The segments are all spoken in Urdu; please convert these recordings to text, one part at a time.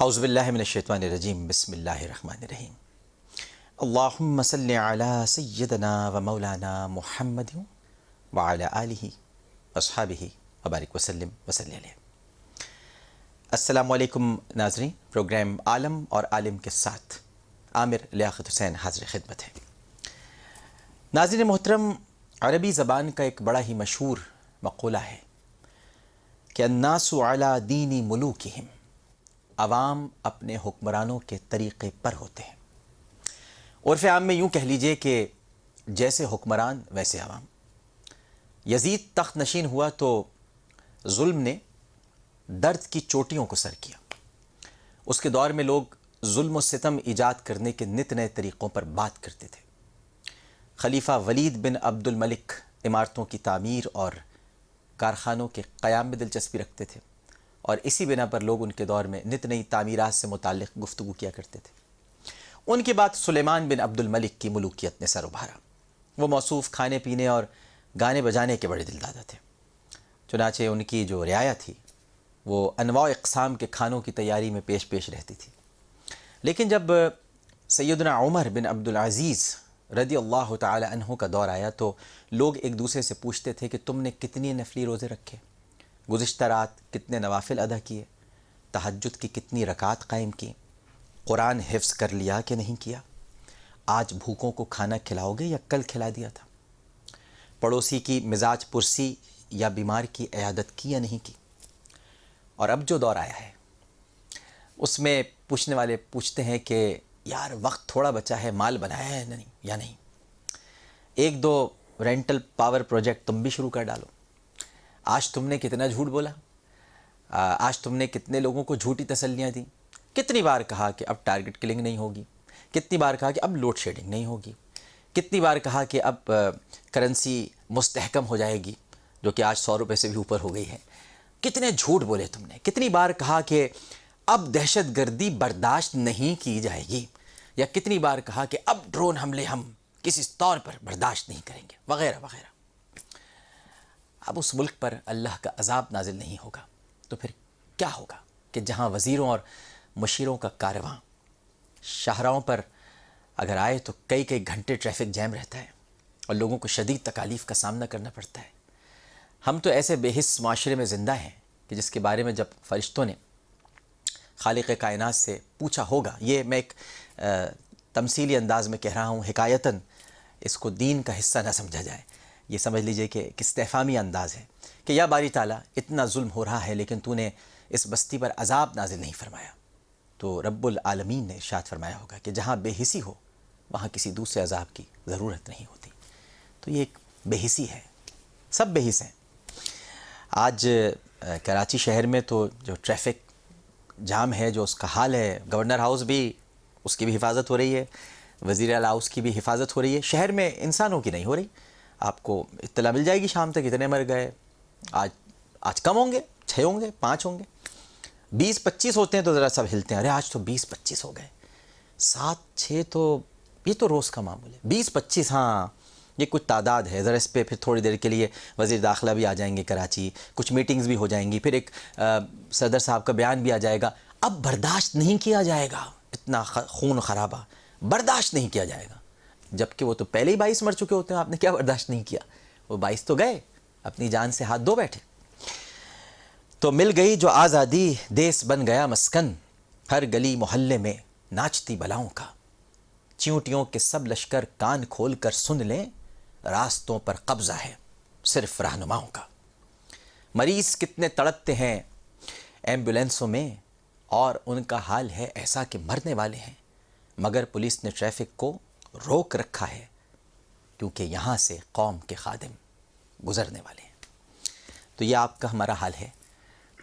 اعوذ باللہ من الشیطان الرجیم بسم اللہ الرحمن الرحیم اللہم صلی علی سیدنا و مولانا محمد وعلی آلہ واصحابہ وبارک وسلم وصلی علیہ۔ السلام علیکم ناظرین، پروگرام عالم اور عالم کے ساتھ عامر لیاقت حسین حاضر خدمت ہے۔ ناظرین محترم، عربی زبان کا ایک بڑا ہی مشہور مقولہ ہے کہ الناس علی دین ملوکہم، عوام اپنے حکمرانوں کے طریقے پر ہوتے ہیں۔ عرف عام میں یوں کہہ لیجئے کہ جیسے حکمران ویسے عوام۔ یزید تخت نشین ہوا تو ظلم نے درد کی چوٹیوں کو سر کیا۔ اس کے دور میں لوگ ظلم و ستم ایجاد کرنے کے نت نئے طریقوں پر بات کرتے تھے۔ خلیفہ ولید بن عبد الملک عمارتوں کی تعمیر اور کارخانوں کے قیام میں دلچسپی رکھتے تھے، اور اسی بنا پر لوگ ان کے دور میں نت نئی تعمیرات سے متعلق گفتگو کیا کرتے تھے۔ ان کے بعد سلیمان بن عبد الملک کی ملوکیت نے سر ابھارا۔ وہ موصوف کھانے پینے اور گانے بجانے کے بڑے دلدادہ تھے، چنانچہ ان کی جو رعایا تھی وہ انواع اقسام کے کھانوں کی تیاری میں پیش رہتی تھی۔ لیکن جب سیدنا عمر بن عبد العزیز رضی اللہ تعالی عنہ کا دور آیا تو لوگ ایک دوسرے سے پوچھتے تھے کہ تم نے کتنی نفلی روزے رکھے، گزشتہ رات کتنے نوافل ادا کیے، تہجد کی کتنی رکعات قائم کی، قرآن حفظ کر لیا کہ نہیں کیا، آج بھوکوں کو کھانا کھلاؤ گے یا کل کھلا دیا تھا، پڑوسی کی مزاج پرسی یا بیمار کی عیادت کی یا نہیں کی۔ اور اب جو دور آیا ہے اس میں پوچھنے والے پوچھتے ہیں کہ یار وقت تھوڑا بچا ہے، مال بنایا ہے یا نہیں، ایک دو رینٹل پاور پروجیکٹ تم بھی شروع کر ڈالو، آج تم نے کتنا جھوٹ بولا، آج تم نے کتنے لوگوں کو جھوٹی تسلیاں دیں، کتنی بار کہا کہ اب ٹارگٹ کلنگ نہیں ہوگی، کتنی بار کہا کہ اب لوڈ شیڈنگ نہیں ہوگی، کتنی بار کہا کہ اب کرنسی مستحکم ہو جائے گی جو کہ آج 100 روپے سے بھی اوپر ہو گئی ہے، کتنے جھوٹ بولے تم نے، کتنی بار کہا کہ اب دہشت گردی برداشت نہیں کی جائے گی، یا کتنی بار کہا کہ اب ڈرون حملے ہم کسی طور پر برداشت نہیں کریں گے، وغیرہ وغیرہ۔ اب اس ملک پر اللہ کا عذاب نازل نہیں ہوگا تو پھر کیا ہوگا کہ جہاں وزیروں اور مشیروں کا کارواں شاہراہوں پر اگر آئے تو کئی گھنٹے ٹریفک جیم رہتا ہے اور لوگوں کو شدید تکالیف کا سامنا کرنا پڑتا ہے۔ ہم تو ایسے بے حس معاشرے میں زندہ ہیں کہ جس کے بارے میں جب فرشتوں نے خالق کائنات سے پوچھا ہوگا، یہ میں ایک تمثیلی انداز میں کہہ رہا ہوں، حکایتاً اس کو دین کا حصہ نہ سمجھا جائے، یہ سمجھ لیجئے کہ ایک استفہامی انداز ہے کہ یا باری تعالیٰ اتنا ظلم ہو رہا ہے لیکن تو نے اس بستی پر عذاب نازل نہیں فرمایا، تو رب العالمین نے ارشاد فرمایا ہوگا کہ جہاں بے حسی ہو وہاں کسی دوسرے عذاب کی ضرورت نہیں ہوتی۔ تو یہ ایک بے حسی ہے، سب بے حس ہیں۔ آج کراچی شہر میں تو جو ٹریفک جام ہے، جو اس کا حال ہے، گورنر ہاؤس بھی اس کی بھی حفاظت ہو رہی ہے، وزیر اعلیٰ ہاؤس کی بھی حفاظت ہو رہی ہے، شہر میں انسانوں کی نہیں ہو رہی۔ آپ کو اطلاع مل جائے گی شام تک اتنے مر گئے، آج کم ہوں گے، 6 ہوں گے، 5 ہوں گے، 20-25 ہوتے ہیں تو ذرا سب ہلتے ہیں، ارے آج تو 20-25 ہو گئے، 7-6 تو یہ تو روز کا معمول ہے، 20-25 ہاں یہ کچھ تعداد ہے، ذرا اس پہ پھر تھوڑی دیر کے لیے وزیر داخلہ بھی آ جائیں گے کراچی، کچھ میٹنگز بھی ہو جائیں گی، پھر ایک صدر صاحب کا بیان بھی آ جائے گا، اب برداشت نہیں کیا جائے گا، اتنا خون خرابہ برداشت نہیں کیا جائے گا، جبکہ وہ تو پہلے ہی 22 مر چکے ہوتے ہیں، آپ نے کیا برداشت نہیں کیا، وہ 22 تو گئے، اپنی جان سے ہاتھ دھو بیٹھے۔ تو مل گئی جو آزادی، دیس بن گیا مسکن، ہر گلی محلے میں ناچتی بلاؤں کا، چیونٹیوں کے سب لشکر کان کھول کر سن لیں، راستوں پر قبضہ ہے صرف رہنماؤں کا۔ مریض کتنے تڑپتے ہیں ایمبولینسوں میں، اور ان کا حال ہے ایسا کہ مرنے والے ہیں، مگر پولیس نے ٹریفک کو روک رکھا ہے کیونکہ یہاں سے قوم کے خادم گزرنے والے ہیں۔ تو یہ آپ کا ہمارا حال ہے،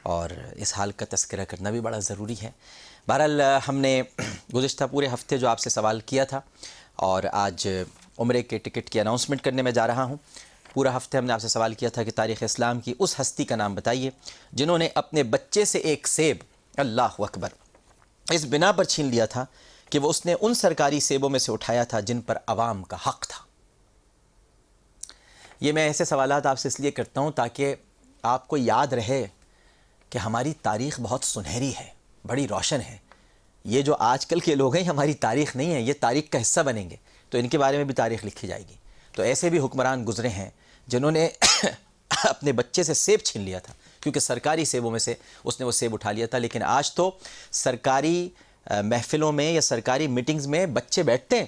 اور اس حال کا تذکرہ کرنا بھی بڑا ضروری ہے۔ بہرحال ہم نے گزشتہ پورے ہفتے جو آپ سے سوال کیا تھا، اور آج عمرے کے ٹکٹ کی اناؤنسمنٹ کرنے میں جا رہا ہوں۔ پورا ہفتے ہم نے آپ سے سوال کیا تھا کہ تاریخ اسلام کی اس ہستی کا نام بتائیے جنہوں نے اپنے بچے سے ایک سیب، اللہ اکبر، اس بنا پر چھین لیا تھا کہ وہ اس نے ان سرکاری سیبوں میں سے اٹھایا تھا جن پر عوام کا حق تھا۔ یہ میں ایسے سوالات آپ سے اس لیے کرتا ہوں تاکہ آپ کو یاد رہے کہ ہماری تاریخ بہت سنہری ہے، بڑی روشن ہے، یہ جو آج کل کے لوگ ہیں ہماری تاریخ نہیں ہے، یہ تاریخ کا حصہ بنیں گے تو ان کے بارے میں بھی تاریخ لکھی جائے گی۔ تو ایسے بھی حکمران گزرے ہیں جنہوں نے اپنے بچے سے سیب چھین لیا تھا، کیونکہ سرکاری سیبوں میں سے اس نے وہ سیب اٹھا لیا تھا۔ لیکن آج تو سرکاری محفلوں میں یا سرکاری میٹنگز میں بچے بیٹھتے ہیں،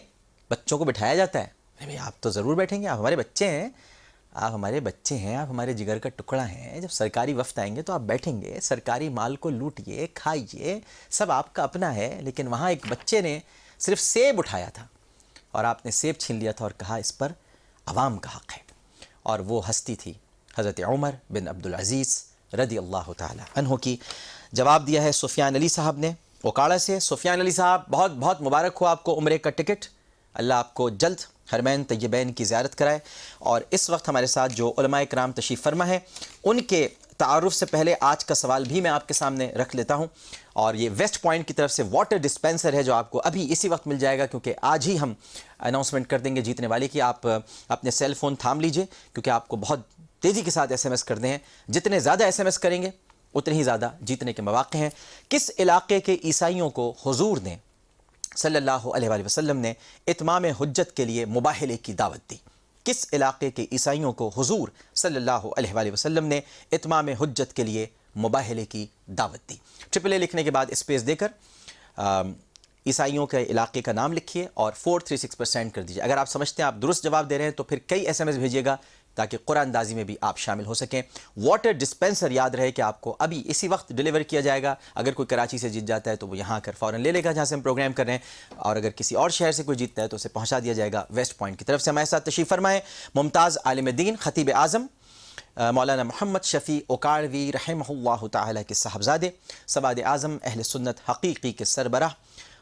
بچوں کو بٹھایا جاتا ہے، بھئی آپ تو ضرور بیٹھیں گے، آپ ہمارے بچے ہیں، آپ ہمارے بچے ہیں، آپ ہمارے جگر کا ٹکڑا ہیں، جب سرکاری وفد آئیں گے تو آپ بیٹھیں گے، سرکاری مال کو لوٹیے، کھائیے، سب آپ کا اپنا ہے۔ لیکن وہاں ایک بچے نے صرف سیب اٹھایا تھا اور آپ نے سیب چھین لیا تھا اور کہا اس پر عوام کا حق ہے، اور وہ ہستی تھی حضرت عمر بن عبدالعزیز رضی اللہ تعالی عنہ کی۔ جواب دیا ہے سفیان علی صاحب نے اوکاڑا سے۔ سفیان علی صاحب بہت بہت مبارک ہو آپ کو عمرے کا ٹکٹ، اللہ آپ کو جلد حرمین طیبین کی زیارت کرائے۔ اور اس وقت ہمارے ساتھ جو علماء کرام تشریف فرما ہیں ان کے تعارف سے پہلے آج کا سوال بھی میں آپ کے سامنے رکھ لیتا ہوں، اور یہ ویسٹ پوائنٹ کی طرف سے واٹر ڈسپینسر ہے جو آپ کو ابھی اسی وقت مل جائے گا، کیونکہ آج ہی ہم اناؤنسمنٹ کر دیں گے جیتنے والے کی۔ آپ اپنے سیل فون تھام لیجئے کیونکہ آپ کو بہت تیزی کے ساتھ ایس ایم ایس کرنے ہیں، جتنے زیادہ ایس ایم ایس کریں گے اتنے ہی زیادہ جیتنے کے مواقع ہیں۔ کس علاقے کے عیسائیوں کو حضور نے صلی اللہ علیہ وآلہ وسلم نے اتمام حجت کے لیے مباہلے کی دعوت دی؟ کس علاقے کے عیسائیوں کو حضور صلی اللہ علیہ وآلہ وسلم نے اتمام حجت کے لیے مباہلے کی دعوت دی؟ ٹرپل اے لکھنے کے بعد اسپیس دے کر عیسائیوں کے علاقے کا نام لکھیے اور 436 پر سینڈ کر دیجیے۔ اگر آپ سمجھتے ہیں آپ درست جواب دے رہے ہیں تو پھر کئی ایس ایم ایس بھیجیے گا تاکہ قرآن اندازی میں بھی آپ شامل ہو سکیں۔ واٹر ڈسپینسر یاد رہے کہ آپ کو ابھی اسی وقت ڈیلیور کیا جائے گا۔ اگر کوئی کراچی سے جیت جاتا ہے تو وہ یہاں کر فوراً لے لے گا جہاں سے ہم پروگرام کر رہے ہیں، اور اگر کسی اور شہر سے کوئی جیتتا ہے تو اسے پہنچا دیا جائے گا ویسٹ پوائنٹ کی طرف سے۔ ہمارے ساتھ تشریف فرمائیں ممتاز عالم دین خطیب اعظم مولانا محمد شفیع اوکاڑوی رحمہ اللہ تعالی کے صاحبزادے، سواد اعظم اہل سنت حقیقی کے سربراہ،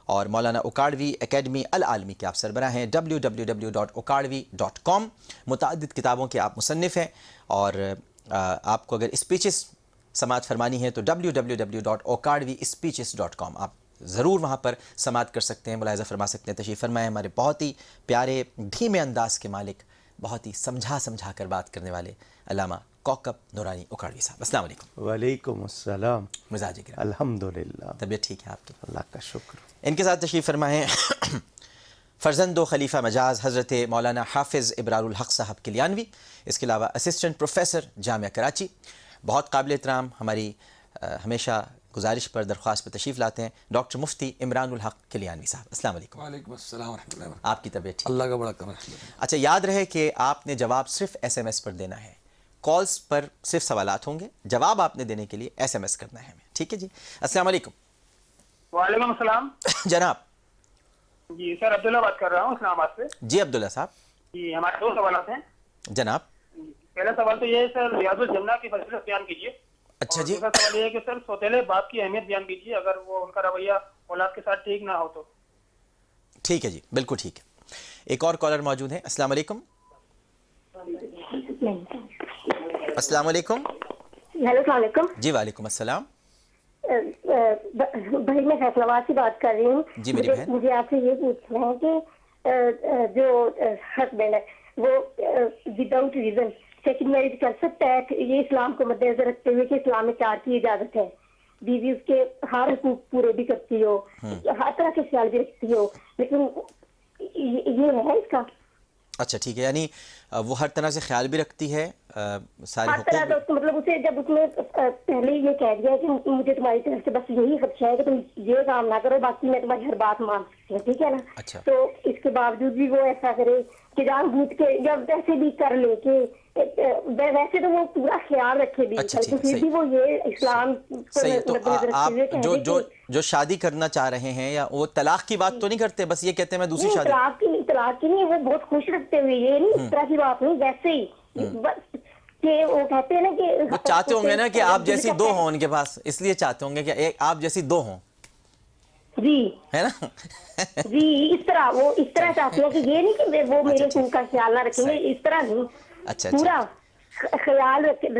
اور مولانا اوکاڑوی اکیڈمی العالمی کے آپ سربراہ ہیں، www.okadvi.com۔ متعدد کتابوں کے آپ مصنف ہیں، اور آپ کو اگر اسپیچز سماعت فرمانی ہے تو www.okadvispeeches.com آپ ضرور وہاں پر سماعت کر سکتے ہیں، ملاحظہ فرما سکتے ہیں۔ تشریف فرمائیں ہمارے بہت ہی پیارے دھیمے انداز کے مالک، بہت ہی سمجھا کر بات کرنے والے علامہ کوکب نورانی اوکاڑوی صاحب۔ السلام علیکم۔ وعلیکم السلام۔ مزاج گرام، الحمدللہ، طبیعت ٹھیک ہے آپ کی؟ اللہ کا شکر۔ ان کے ساتھ تشریف فرما ہے فرزند و خلیفہ مجاز حضرت مولانا حافظ ابرار الحق صاحب کلیانوی، اس کے علاوہ اسسٹنٹ پروفیسر جامعہ کراچی، بہت قابل احترام، ہماری ہمیشہ گزارش پر درخواست پر تشریف لاتے ہیں ڈاکٹر مفتی عمران الحق کلیانوی صاحب۔ السلام علیکم۔ وعلیکم السلام ورحمۃ اللہ وبرکاتہ۔ آپ کی طبیعت ٹھیک؟ اللہ کا بڑا کرم ہے۔ اچھا، یاد رہے کہ آپ نے جواب صرف ایس ایم ایس پر دینا ہے، کالز پر صرف سوالات ہوں گے، جواب آپ نے دینے کے لیے ایس ایم ایس کرنا ہے ہمیں، ٹھیک ہے جی؟ السلام علیکم۔ وعلیکم السلام جناب جی سر، عبداللہ بات کر رہا ہوں اسلام آباد سے۔ جی عبداللہ صاحب۔ جی ہمارے دو سوالات ہیں۔ جناب پہلا سوال تو یہ ہے سر، ریاض الجنہ کی فضیلت بیان کیجیے۔ اچھا اور جی، دوسرا سوال یہ ہے کہ سر سوتیلے باپ کی اہمیت بیان کیجیے، اگر وہ ان کا رویہ اولاد کے ساتھ ٹھیک نہ ہو تو۔ ٹھیک ہے جی، بالکل ٹھیک ہے۔ ایک اور کالر موجود ہیں۔ السلام علیکم۔ السلام علیکم۔ ہیلو، السلام علیکم جی وعلیکم السلام۔ بھائی میں فیصلہ آباد سے بات کر رہی ہوں۔ جی میری بہن۔ مجھے آپ سے یہ پوچھنا ہے کہ جو ہسبینڈ ہے وہ وداؤٹ ریزن سیکنڈ میرج کر سکتا ہے؟ یہ اسلام کو مد نظر رکھتے ہوئے کہ اسلام میں 4 کی اجازت ہے، بیوی اس کے ہر حقوق پورے بھی کرتی ہو، ہر طرح کے خیال بھی رکھتی ہو، لیکن یہ ہے اس کا؟ اچھا ٹھیک ہے، یعنی وہ ہر طرح سے خیال بھی رکھتی ہے، سارے ہر طرح کا اس کو مطلب اسے جب اس نے پہلے یہ کہہ دیا کہ مجھے تمہاری طرف سے بس یہی خدشہ ہے کہ تم یہ کام نہ کرو، باقی میں تمہاری ہر بات مان سکتی ہوں، ٹھیک ہے نا؟ اچھا، تو اس کے باوجود بھی وہ ایسا کرے کہ جان بوجھ کے یا ویسے بھی کر لے کہ ویسے تو وہ پورا خیال رکھے بھی، اچھا ٹھیک ہے، پھر بھی وہ یہ اسلام صحیح۔ تو آپ جو شادی کرنا چاہ رہے ہیں یا وہ طلاق کی بات تو نہیں کرتے، بس یہ کہتے ہیں میں دوسری شادی؟ طلاق کی نہیں، وہ بہت خوش رکھتے ہوئے، یہ نہیں اس طرح کی بات نہیں، ویسے ہی کہ وہ کہتے ہیں نا کہ وہ چاہتے ہوں گے نا کہ آپ جیسی 2 ہوں ان کے پاس، اس لیے چاہتے ہوں گے کہ ایک آپ جیسی 2 ہوں، جی ہے نا؟ جی اس طرح وہ اس طرح چاہتے ہیں کہ یہ نہیں کہ وہ میرے خون کا خیال نہ رکھیں گے، اس طرح نہیں، اچھا پورا خیال رکھتے ہیں،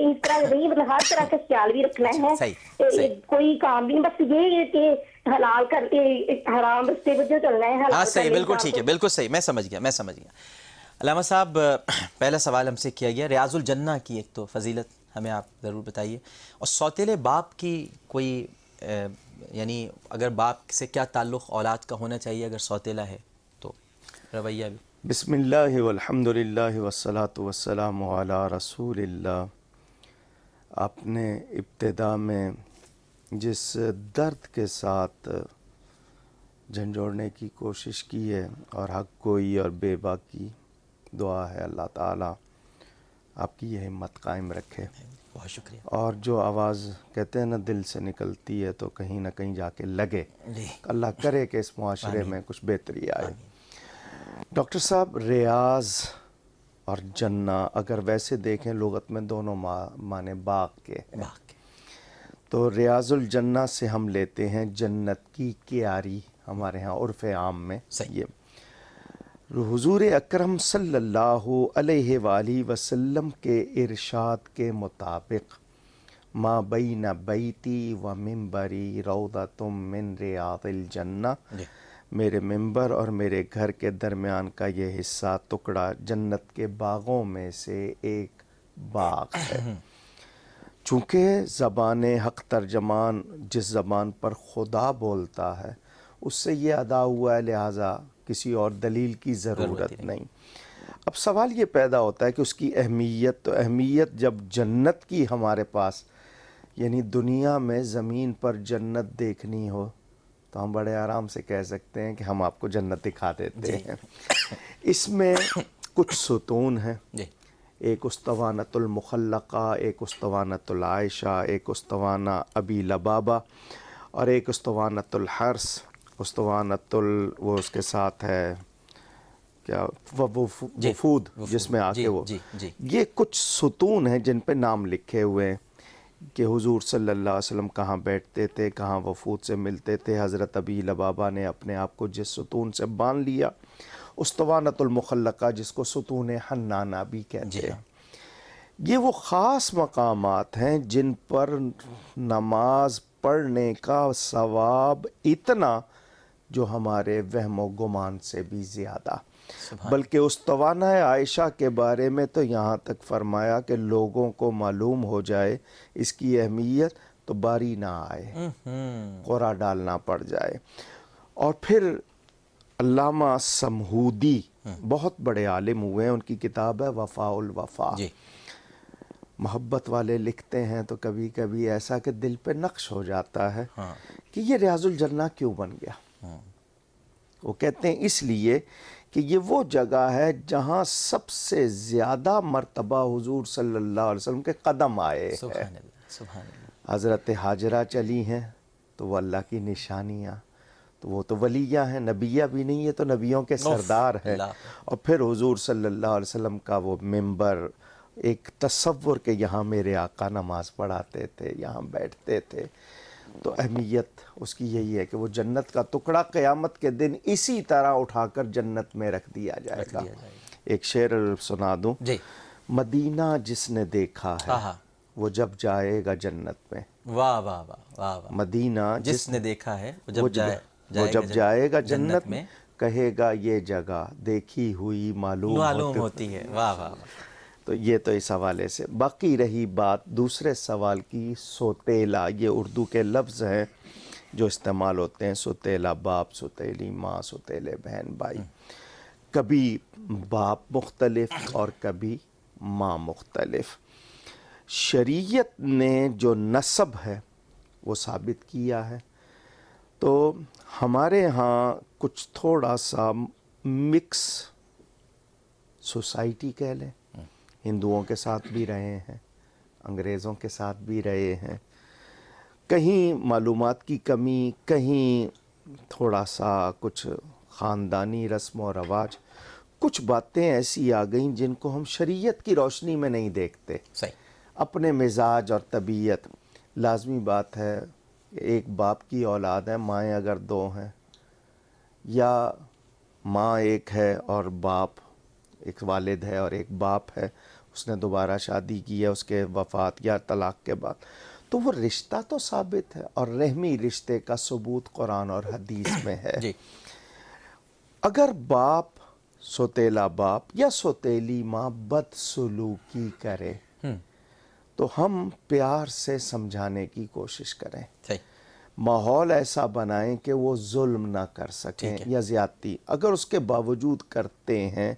اس طرح نہیں، مطلب ہر طرح کا خیال بھی رکھنا ہے، کوئی کام بھی، بس یہ کہ حلال کر کے حرام رستے پر جو چلنا ہے، ہاں صحیح، بالکل ٹھیک ہے، بالکل صحیح، میں سمجھ گیا۔ علامہ صاحب پہلا سوال ہم سے کیا گیا ریاض الجنہ کی ایک تو فضیلت ہمیں آپ ضرور بتائیے، اور سوتیلے باپ کی کوئی یعنی اگر باپ سے کیا تعلق اولاد کا ہونا چاہیے اگر سوتیلا ہے تو رویہ بھی؟ بسم اللہ والحمد للہ والصلاة والسلام علی رسول اللہ. آپ نے ابتدا میں جس درد کے ساتھ جھنجھوڑنے کی کوشش کی ہے اور حق گوئی اور بے باک کی دعا ہے، اللہ تعالیٰ آپ کی یہ ہمت قائم رکھے. بہت شکریہ. اور جو آواز کہتے ہیں نا دل سے نکلتی ہے تو کہیں نہ کہیں جا کے لگے. جی اللہ کرے کہ اس معاشرے آمین. میں کچھ بہتری آئے. آمین. ڈاکٹر صاحب، ریاض اور جنہ اگر ویسے دیکھیں لغت میں دونوں معنی باغ کے ہیں. باق تو ریاض الجنہ سے ہم لیتے ہیں جنت کی کیاری، ہمارے ہاں عرف عام میں صحیح. یہ حضور اکرم صلی اللہ علیہ وآلہ وسلم کے ارشاد کے مطابق ما بین بیتی و منبری روضۃ من ریاض الجنہ، جی میرے ممبر اور میرے گھر کے درمیان کا یہ حصہ ٹکڑا جنت کے باغوں میں سے ایک باغ ہے. چونکہ زبان حق ترجمان جس زبان پر خدا بولتا ہے اس سے یہ ادا ہوا ہے، لہٰذا کسی اور دلیل کی ضرورت نہیں. اب سوال یہ پیدا ہوتا ہے کہ اس کی اہمیت، تو اہمیت جب جنت کی ہمارے پاس، یعنی دنیا میں زمین پر جنت دیکھنی ہو تو ہم بڑے آرام سے کہہ سکتے ہیں کہ ہم آپ کو جنت دکھا دیتے ہیں. اس میں کچھ ستون ہیں، جی ایک اسطوانۃ المخلقہ، ایک اسطوانۃ العائشہ، ایک اسطوانہ ابی لبابہ اور ایک اسطوانۃ الحرس، اسطوانۃ وہ اس کے ساتھ ہے کیا وفود، جس میں آ کے وہ یہ کچھ ستون ہیں جن پہ نام لکھے ہوئے ہیں کہ حضور صلی اللہ علیہ وسلم کہاں بیٹھتے تھے، کہاں وفود سے ملتے تھے. حضرت ابی لبابہ نے اپنے آپ کو جس ستون سے باندھ لیا، اسطوانۃ المخلقہ جس کو ستون حنانہ بھی کہتے ہیں. یہ وہ خاص مقامات ہیں جن پر نماز پڑھنے کا ثواب اتنا جو ہمارے وہم و گمان سے بھی زیادہ. بلکہ اسطوانہ عائشہ کے بارے میں تو یہاں تک فرمایا کہ لوگوں کو معلوم ہو جائے اس کی اہمیت تو باری نہ آئے، قرعہ ڈالنا پڑ جائے. اور پھر علامہ سمہودی بہت بڑے عالم ہوئے ہیں، ان کی کتاب ہے وفاء الوفا. محبت والے لکھتے ہیں تو کبھی کبھی ایسا کہ دل پہ نقش ہو جاتا ہے کہ یہ ریاض الجنہ کیوں بن گیا. وہ کہتے ہیں اس لیے کہ یہ وہ جگہ ہے جہاں سب سے زیادہ مرتبہ حضور صلی اللہ علیہ وسلم کے قدم آئے ہیں. سبحان اللہ سبحان اللہ. حضرت حاجرہ چلی ہیں تو وہ اللہ کی نشانیاں، تو وہ تو ولیہ ہیں، نبیہ بھی نہیں ہے تو نبیوں کے سردار ہیں. اور پھر حضور صلی اللہ علیہ وسلم کا وہ ممبر، ایک تصور کہ یہاں میرے آقا نماز پڑھاتے تھے، یہاں بیٹھتے تھے. تو اہمیت اس کی یہی ہے کہ وہ جنت کا ٹکڑا قیامت کے دن اسی طرح اٹھا کر جنت میں رکھ دیا جائے گا. ایک شعر سنا دوں. مدینہ جس نے دیکھا ہے وہ جب جائے گا جنت میں. واہ واہ واہ واہ. مدینہ جس نے دیکھا ہے وہ جب جائے گا جنت میں، کہے گا یہ جگہ دیکھی ہوئی معلوم ہوتی ہے. واہ واہ. تو یہ تو اس حوالے سے. باقی رہی بات دوسرے سوال کی، سوتیلا، یہ اردو کے لفظ ہیں جو استعمال ہوتے ہیں. سوتیلا باپ، سوتیلی ماں، سوتیلے بہن بھائی. کبھی باپ مختلف اور کبھی ماں مختلف. شریعت نے جو نسب ہے وہ ثابت کیا ہے. تو ہمارے ہاں کچھ تھوڑا سا مکس سوسائٹی کہہ لیں، ہندوؤں کے ساتھ بھی رہے ہیں، انگریزوں کے ساتھ بھی رہے ہیں. کہیں معلومات کی کمی، کہیں تھوڑا سا کچھ خاندانی رسم و رواج، کچھ باتیں ایسی آ گئیں جن کو ہم شریعت کی روشنی میں نہیں دیکھتے. اپنے مزاج اور طبیعت. لازمی بات ہے ایک باپ کی اولاد ہے، مائیں اگر دو ہیں، یا ماں ایک ہے اور باپ، ایک والد ہے اور ایک باپ ہے، اس نے دوبارہ شادی کی ہے اس کے وفات یا طلاق کے بعد، تو وہ رشتہ تو ثابت ہے اور رحمی رشتے کا ثبوت قرآن اور حدیث میں ہے. اگر باپ، سوتیلا باپ یا سوتیلی ماں بد سلوکی کرے تو ہم پیار سے سمجھانے کی کوشش کریں. ماحول ایسا بنائیں کہ وہ ظلم نہ کر سکیں یا زیادتی، اگر اس کے باوجود کرتے ہیں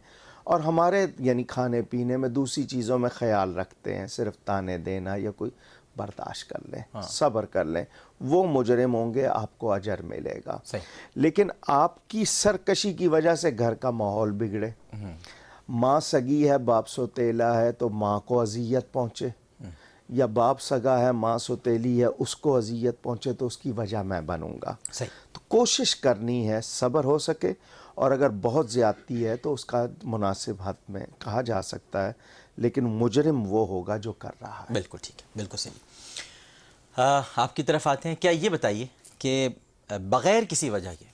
اور ہمارے یعنی کھانے پینے میں دوسری چیزوں میں خیال رکھتے ہیں، صرف تانے دینا یا کوئی، برداشت کر لیں، صبر کر لیں، وہ مجرم ہوں گے، آپ کو اجر ملے گا۔ لیکن آپ کی سرکشی کی وجہ سے گھر کا ماحول بگڑے، ماں سگی ہے باپ سوتیلا ہے تو ماں کو اذیت پہنچے، یا باپ سگا ہے ماں سوتیلی ہے اس کو اذیت پہنچے، تو اس کی وجہ میں بنوں گا۔ تو کوشش کرنی ہے صبر ہو سکے، اور اگر بہت زیادتی ہے تو اس کا مناسب حد میں کہا جا سکتا ہے، لیکن مجرم وہ ہوگا جو کر رہا ہے۔ بالکل ٹھیک ہے، بالکل صحیح۔ آپ کی طرف آتے ہیں، کیا یہ بتائیے کہ بغیر کسی وجہ کے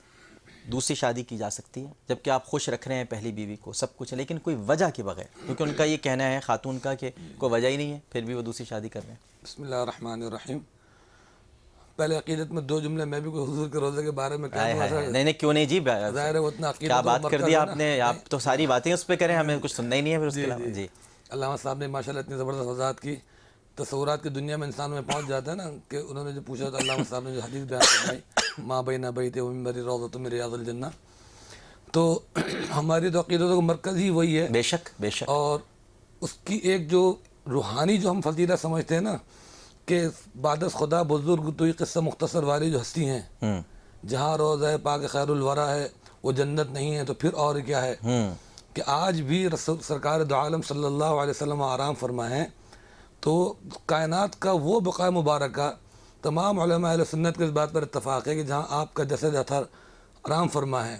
دوسری شادی کی جا سکتی ہے، جبکہ آپ خوش رکھ رہے ہیں پہلی بیوی کو، سب کچھ ہے، لیکن کوئی وجہ کے بغیر، کیونکہ ان کا یہ کہنا ہے خاتون کا کہ کوئی وجہ ہی نہیں ہے، پھر بھی وہ دوسری شادی کر رہے ہیں؟ بسم اللہ الرحمن الرحیم۔ پہلے عقیدت میں 2 جملے میں بھی کوئی حضور کے روزے کے بارے میں کہہ دوں۔ نہیں کیوں نہیں جی، ظاہر ہے وہ اتنا عقیدت کیا بات کر دی آپ نے، آپ تو ساری باتیں اس پہ کریں، ہمیں کچھ سننا ہی نہیں ہے پھر اس کے علاوہ۔ جی علامہ صاحب نے ماشاءاللہ اتنی زبردست وضاحت کی، تصورات کی دنیا میں انسان میں پہنچ جاتا ہے نا، کہ انہوں نے جو پوچھا تھا، علامہ صاحب نے جو حدیث بیان فرمائی، ماں بین بیت و منبر روضۃ من ریاض الجنہ، تو ہماری تو عقیدت کا مرکز ہی وہی ہے۔ بے شک بے شک۔ اور اس کی ایک جو روحانی جو ہم فضیلہ سمجھتے ہیں نا، کہ بعد از خدا بزرگ تو یہ قصہ مختصر والی جو ہستی ہیں، جہاں روضہ پاک خیر الورا ہے وہ جنت نہیں ہے، تو پھر اور کیا ہے کہ آج بھی رسول سرکار دو عالم صلی اللہ علیہ وسلم آرام فرما ہے، تو کائنات کا وہ بقاء مبارکہ تمام علماء اہل سنت کے اس بات پر اتفاق ہے کہ جہاں آپ کا جسد اطہر آرام فرما ہے،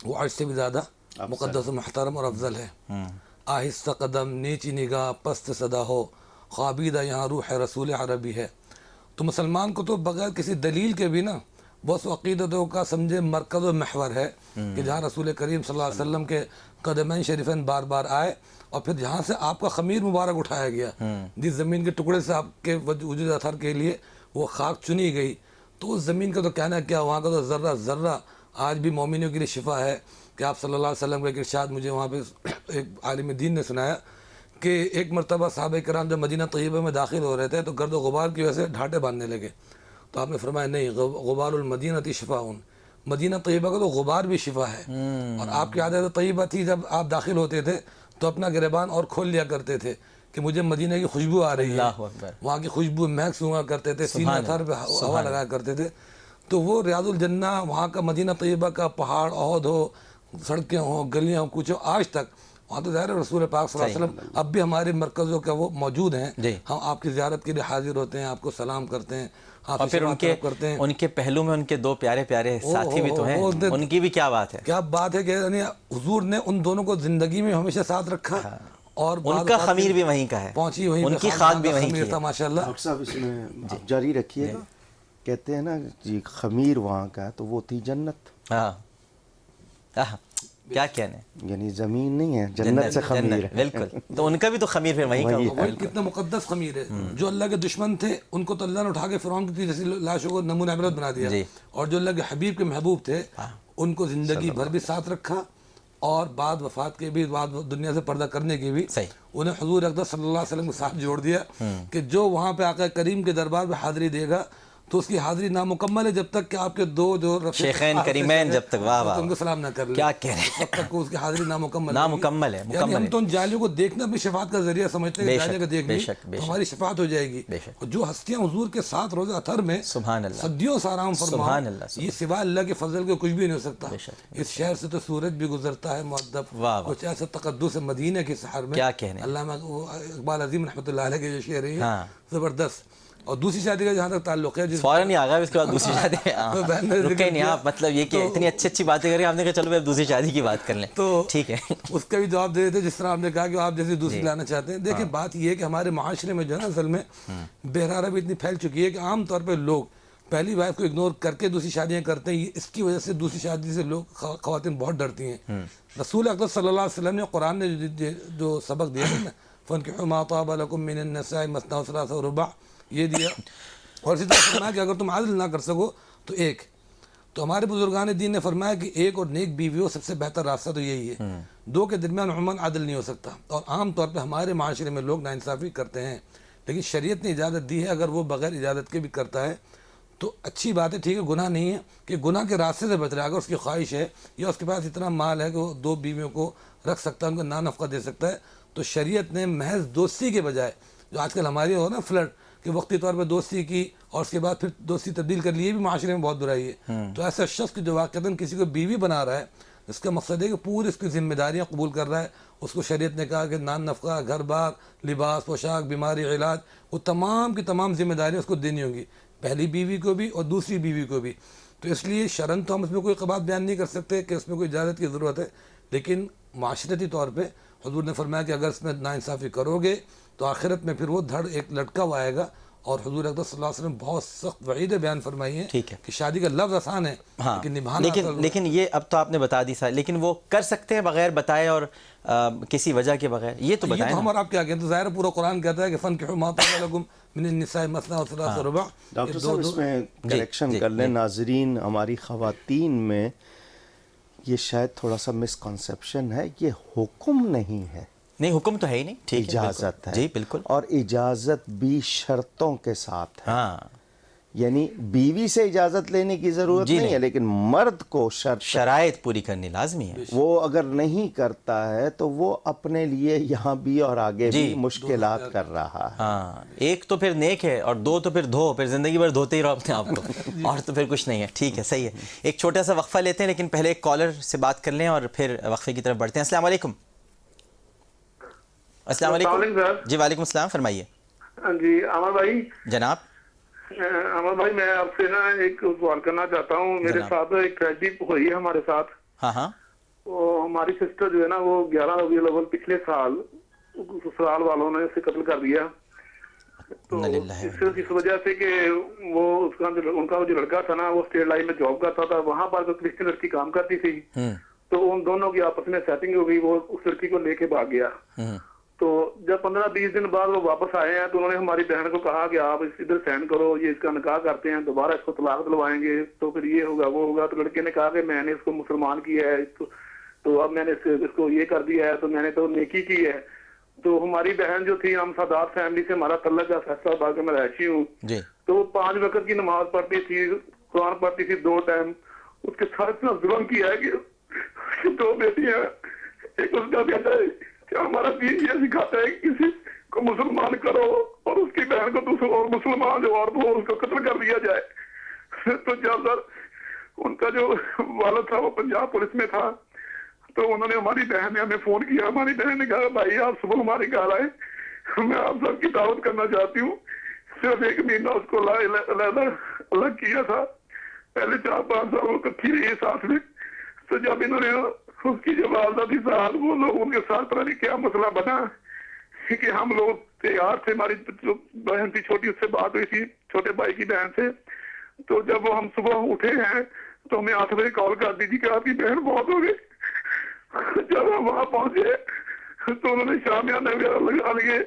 وہ عرش سے بھی زیادہ مقدس و محترم اور افضل ہے۔ آہستہ قدم نیچی نگاہ پست صدا ہو، خوابیدہ یہاں روح رسول عربی ہے۔ تو مسلمان کو تو بغیر کسی دلیل کے بھی نا بہت عقیدتوں کا سمجھے مرکز و محور ہے، کہ جہاں رسول کریم صلی اللہ علیہ وسلم کے قدمین شریفین بار بار آئے، اور پھر جہاں سے آپ کا خمیر مبارک اٹھایا گیا، جس زمین کے ٹکڑے سے آپ کے وجود اطہر کے لیے وہ خاک چنی گئی، تو اس زمین کا تو کہنا کیا، وہاں کا تو ذرہ ذرہ آج بھی مومنوں کے لیے شفا ہے۔ کہ آپ صلی اللہ علیہ وسلم کا ایک ارشاد مجھے وہاں پہ ایک عالم دین نے سنایا کہ ایک مرتبہ صحابہ کرام جب مدینہ طیبہ میں داخل ہو رہے تھے تو گرد و غبار کی وجہ سے ڈھانٹے باندھنے لگے، تو آپ نے فرمایا نہیں، غبار المدینہ شفاء، مدینہ طیبہ کا تو غبار بھی شفا ہے۔ اور آپ کی عادت طیبہ تھی، جب آپ داخل ہوتے تھے تو اپنا گریبان اور کھول لیا کرتے تھے کہ مجھے مدینہ کی خوشبو آ رہی ہے، وہاں کی خوشبو محک سونگا کرتے تھے، سینہ تھر پہ ہوا لگایا کرتے تھے۔ تو وہ ریاض الجنہ، وہاں کا مدینہ طیبہ کا پہاڑ عہد ہو، سڑکیں ہوں، گلیاں ہوں، کچھ ہو، آج تک وہاں تو ظاہر رسول پاک صلی اللہ علیہ وسلم اب بھی ہمارے مرکزوں کا وہ موجود ہیں، ہم آپ کی زیارت کے لیے حاضر ہوتے ہیں، آپ کو سلام کرتے ہیں، اور پھر ان کے پہلو میں ان کے 2 پیارے پیارے ساتھی بھی تو ہیں، ان کی بھی کیا بات ہے، کیا بات ہے کہ حضور نے ان دونوں کو زندگی میں ہمیشہ ساتھ رکھا، اور ان کا خمیر بھی وہیں کا ہے، پہنچی وہیں، ان کی خاک بھی وہیں کی ہے ماشاءاللہ۔ ڈاکٹر صاحب اس میں جاری رکھیے گا، کہتے ہیں نا جی خمیر وہاں کا ہے تو وہ تھی جنت۔ ہاں کیا کہنے، یعنی زمین نہیں ہے، جنت سے خمیر ہے، بالکل، تو ان کا بھی تو خمیر پھر وہیں کا ہوگا۔ وہی کتنا مقدس خمیر ہے، جو اللہ کے دشمن تھے ان کو تو اللہ نے اٹھا کے فرعون کی جیسی لاشوں کو نمونہ عبرت بنا دیا، اور جو اللہ کے حبیب کے محبوب تھے ان کو زندگی بھر بھی ساتھ رکھا، اور بعد وفات کے بھی، بعد دنیا سے پردہ کرنے کے بھی انہیں حضور اقدس صلی اللہ علیہ وسلم کے ساتھ جوڑ دیا، کہ جو وہاں پہ آقا کریم کے دربار میں حاضری دے گا تو اس کی حاضری نامکمل ہے جب تک کہ آپ کے 2 جو شیخین کریمین جب تک واہ واہ ان کو سلام نہ کر لیں، کیا کہہ رہے ہیں، تب تک اس کی حاضری نامکمل نامکمل ہے، یعنی ہم تو ان جاہلیوں کو دیکھنا بھی شفاعت کا ذریعہ سمجھتے ہیں، جاہلیوں کو دیکھ بے تو ہماری شفاعت ہو جائے گی، اور جو ہستیاں حضور کے ساتھ روزہ اطہر میں سبحان اللہ صدیوں سے آرام فرما، یہ سوائے اللہ کے فضل کے کچھ بھی نہیں ہو سکتا۔ اس شہر سے تو سورج بھی گزرتا ہے مؤدب، کچھ ایسا تقدس مدینہ کے سحر میں، کیا کہنے، علامہ اقبال عظیم رحمۃ اللہ علیہ کے جو شعر ہے زبردست۔ اور دوسری شادی کا جہاں تک تعلق ہے، فوراً ہی آ گیا اس کے بعد دوسری شادی، رکے نہیں آپ، مطلب یہ کہ اتنی اچھی اچھی باتیں کر کے آپ نے کہا چلو اب دوسری شادی کی بات کر لیں، تو ٹھیک ہے اس کا بھی جواب دے دیتے جس طرح آپ نے کہا کہ آپ جیسی دوسری لانا چاہتے ہیں۔ دیکھیں بات یہ ہے کہ ہمارے معاشرے میں جو ہے نا اصل میں بہرارہ بھی اتنی پھیل چکی ہے کہ عام طور پہ لوگ پہلی وائف کو اگنور کر کے دوسری شادیاں کرتے ہیں، اس کی وجہ سے دوسری شادی سے لوگ خواتین بہت ڈرتی ہیں۔ رسول اکرم صلی اللہ علیہ وسلم نے قرآن نے جو سبق دیا ہے نا، فَانكِحُوا مَا طَابَ لَكُم مِّنَ النِّسَاءِ مَثْنَىٰ وَثُلَاثَ وَرُبَاعَ، یہ دیا، اور اسی طرح فرمایا کہ اگر تم عادل نہ کر سکو تو ایک، تو ہمارے بزرگان دین نے فرمایا کہ ایک اور نیک بیوی ہو، سب سے بہتر راستہ تو یہی ہے، 2 کے درمیان عموماً عدل نہیں ہو سکتا، اور عام طور پہ ہمارے معاشرے میں لوگ ناانصافی کرتے ہیں، لیکن شریعت نے اجازت دی ہے، اگر وہ بغیر اجازت کے بھی کرتا ہے تو اچھی بات ہے، ٹھیک ہے، گناہ نہیں ہے کہ گناہ کے راستے سے بچ رہا ہے. اگر اس کی خواہش ہے یا اس کے پاس اتنا مال ہے کہ وہ 2 بیویوں کو رکھ سکتا ہے، ان کو نفقہ دے سکتا ہے، تو شریعت نے محض دوستی کے بجائے، جو آج کل ہماری ہو نا فلرٹ کہ وقتی طور پہ دوستی کی اور اس کے بعد پھر دوستی تبدیل کر لی، یہ بھی معاشرے میں بہت برائی ہے. تو ایسا شخص جو واقعتاً کسی کو بیوی بنا رہا ہے، اس کا مقصد ہے کہ پوری اس کی ذمہ داریاں قبول کر رہا ہے. اس کو شریعت نے کہا کہ نفقہ، گھر بار، لباس، پوشاک، بیماری، علاج، وہ تمام کی تمام ذمہ داریاں اس کو دینی ہوں گی، پہلی بیوی کو بھی اور دوسری بیوی کو بھی. تو اس لیے شرعاً تو ہم اس میں کوئی بات بیان نہیں کر سکتے کہ اس میں کوئی اجازت کی ضرورت ہے، لیکن معاشرتی طور پہ حضور نے فرمایا کہ اگر اس میں ناانصافی کرو گے تو آخرت میں پھر وہ دھڑ ایک لٹکا ہوا آئے گا. اور حضور اکرم صلی اللہ علیہ وسلم نے بہت سخت وعیدیں بیان فرمائی ہیں ٹھیک ہے کہ شادی کا لفظ آسان ہے ہاں، لیکن نبھانا لیکن یہ اب تو آپ نے بتا دی ساری، لیکن وہ کر سکتے ہیں بغیر بتائے اور کسی وجہ کے بغیر؟ یہ تو یہ بتائیں تو نا. ہم اور آپ کیا کہتے ہیں، ظاہر پورا قرآن کہتا ہے کہ فَانكِحُوا مَا طَابَ لَكُم مِنَ النِّسَاءِ مَثْنَىٰ وَثُلَاثَ وَرُبَاعَ. ڈاکٹر صاحب اس میں کریکشن کر لیں ناظرین، ہماری خواتین میں یہ شاید تھوڑا سا مسکنسیپشن ہے، یہ حکم نہیں ہے، نہیں حکم تو ہے ہی نہیں، ٹھیک ہے، اجازت ہے. جی بالکل. اور اجازت بھی شرطوں کے ساتھ ہے. ہاں یعنی بیوی سے اجازت لینے کی ضرورت جی نہیں ہے، لیکن مرد کو شرائط پوری کرنی لازمی ہے. وہ اگر نہیں کرتا ہے تو وہ اپنے لیے یہاں بھی اور آگے بھی مشکلات کر رہا ہے. ہاں، ایک تو پھر نیک ہے اور 2 تو پھر پھر زندگی بھر دھوتے ہی رہو اپنے آپ کو، اور تو پھر کچھ نہیں ہے. ٹھیک ہے، صحیح ہے. ایک چھوٹا سا وقفہ لیتے ہیں، لیکن پہلے ایک کالر سے بات کر لیں اور پھر وقفے کی طرف بڑھتے ہیں. السلام علیکم. السلام علیکم. جی وعلیکم السلام، فرمائیے. جی عامر بھائی. جناب. عامر بھائی میں آپ سے نا ایک سوال کرنا چاہتا ہوں. میرے ساتھ ایک ٹریجڈی ہوئی ہے ہمارے ساتھ. ہاں. وہ ہماری سسٹر جو ہے نا، وہ 11 ربیع الاول پچھلے سال سسرال والوں نے اسے قتل کر دیا. تو اس وجہ سے کہ وہ ان کا جو لڑکا تھا نا، وہ اسٹیٹ لائن میں جاب کرتا تھا، وہاں پر جو کرسچن لڑکی کام کرتی تھی، تو ان دونوں کی آپس میں سیٹنگ ہو گئی. وہ اس لڑکی کو لے کے بھاگ گیا. تو جب 15-20 دن بعد وہ واپس آئے ہیں تو انہوں نے ہماری بہن کو کہا کہ آپ ادھر سینڈ کرو، یہ اس کا نکاح کرتے ہیں، دوبارہ اس کو طلاق دلوائیں گے تو پھر یہ ہوگا وہ ہوگا. تو لڑکے نے کہا کہ میں نے اس کو مسلمان کیا ہے، تو اب میں نے اس کو یہ کر دیا ہے، تو میں نے تو نیکی کی ہے. تو ہماری بہن جو تھی، ہم سادات فیملی سے ہمارا تعلق ہے، فیصلہ آباد میں رہائشی ہوں، تو وہ 5 وقت کی نماز پڑھتی تھی، قرآن پڑھتی تھی 2 ٹائم. اس کے ساتھ اتنا ظلم کیا ہے کہ 2 بیٹیاں، ایک اس کا بیٹا ہے کہ ہمارا دین یہ سکھاتا ہے کہ کسی کو مسلمان کرو اور اس کی بہن کو دوسرے اور مسلمان جو عورت ہو اس کو قتل کر دیا جائے. تو جب ان کا جو والد تھا وہ پنجاب پولیس میں تھا، تو انہوں نے ہماری بہن نے ہمیں فون کیا. ہماری بہن نے کہا بھائی آپ صبح ہمارے گھر آئے، میں آپ سب کی دعوت کرنا چاہتی ہوں. صرف 1 مہینہ اس کو علیحدہ الگ کیا تھا، پہلے 4-5 سال وہ کٹھی رہی ساتھ میں. تو جب انہوں نے اس کی جو والدہ تھی ساتھ، وہ لوگ ان کے ساتھ پتہ نہیں کیا مسئلہ بنا کہ ہم لوگ تیار تھے، ہماری جو بہن تھی چھوٹی اس سے بات ہوئی تھی، چھوٹے بھائی کی بہن سے. تو جب ہم صبح اٹھے ہیں تو ہمیں 8 بجے کال کر دی تھی کہ آپ کی بہن بہت ہو گئی. جب ہم وہاں پہنچے تو انہوں نے شامیانے وغیرہ لگا لیے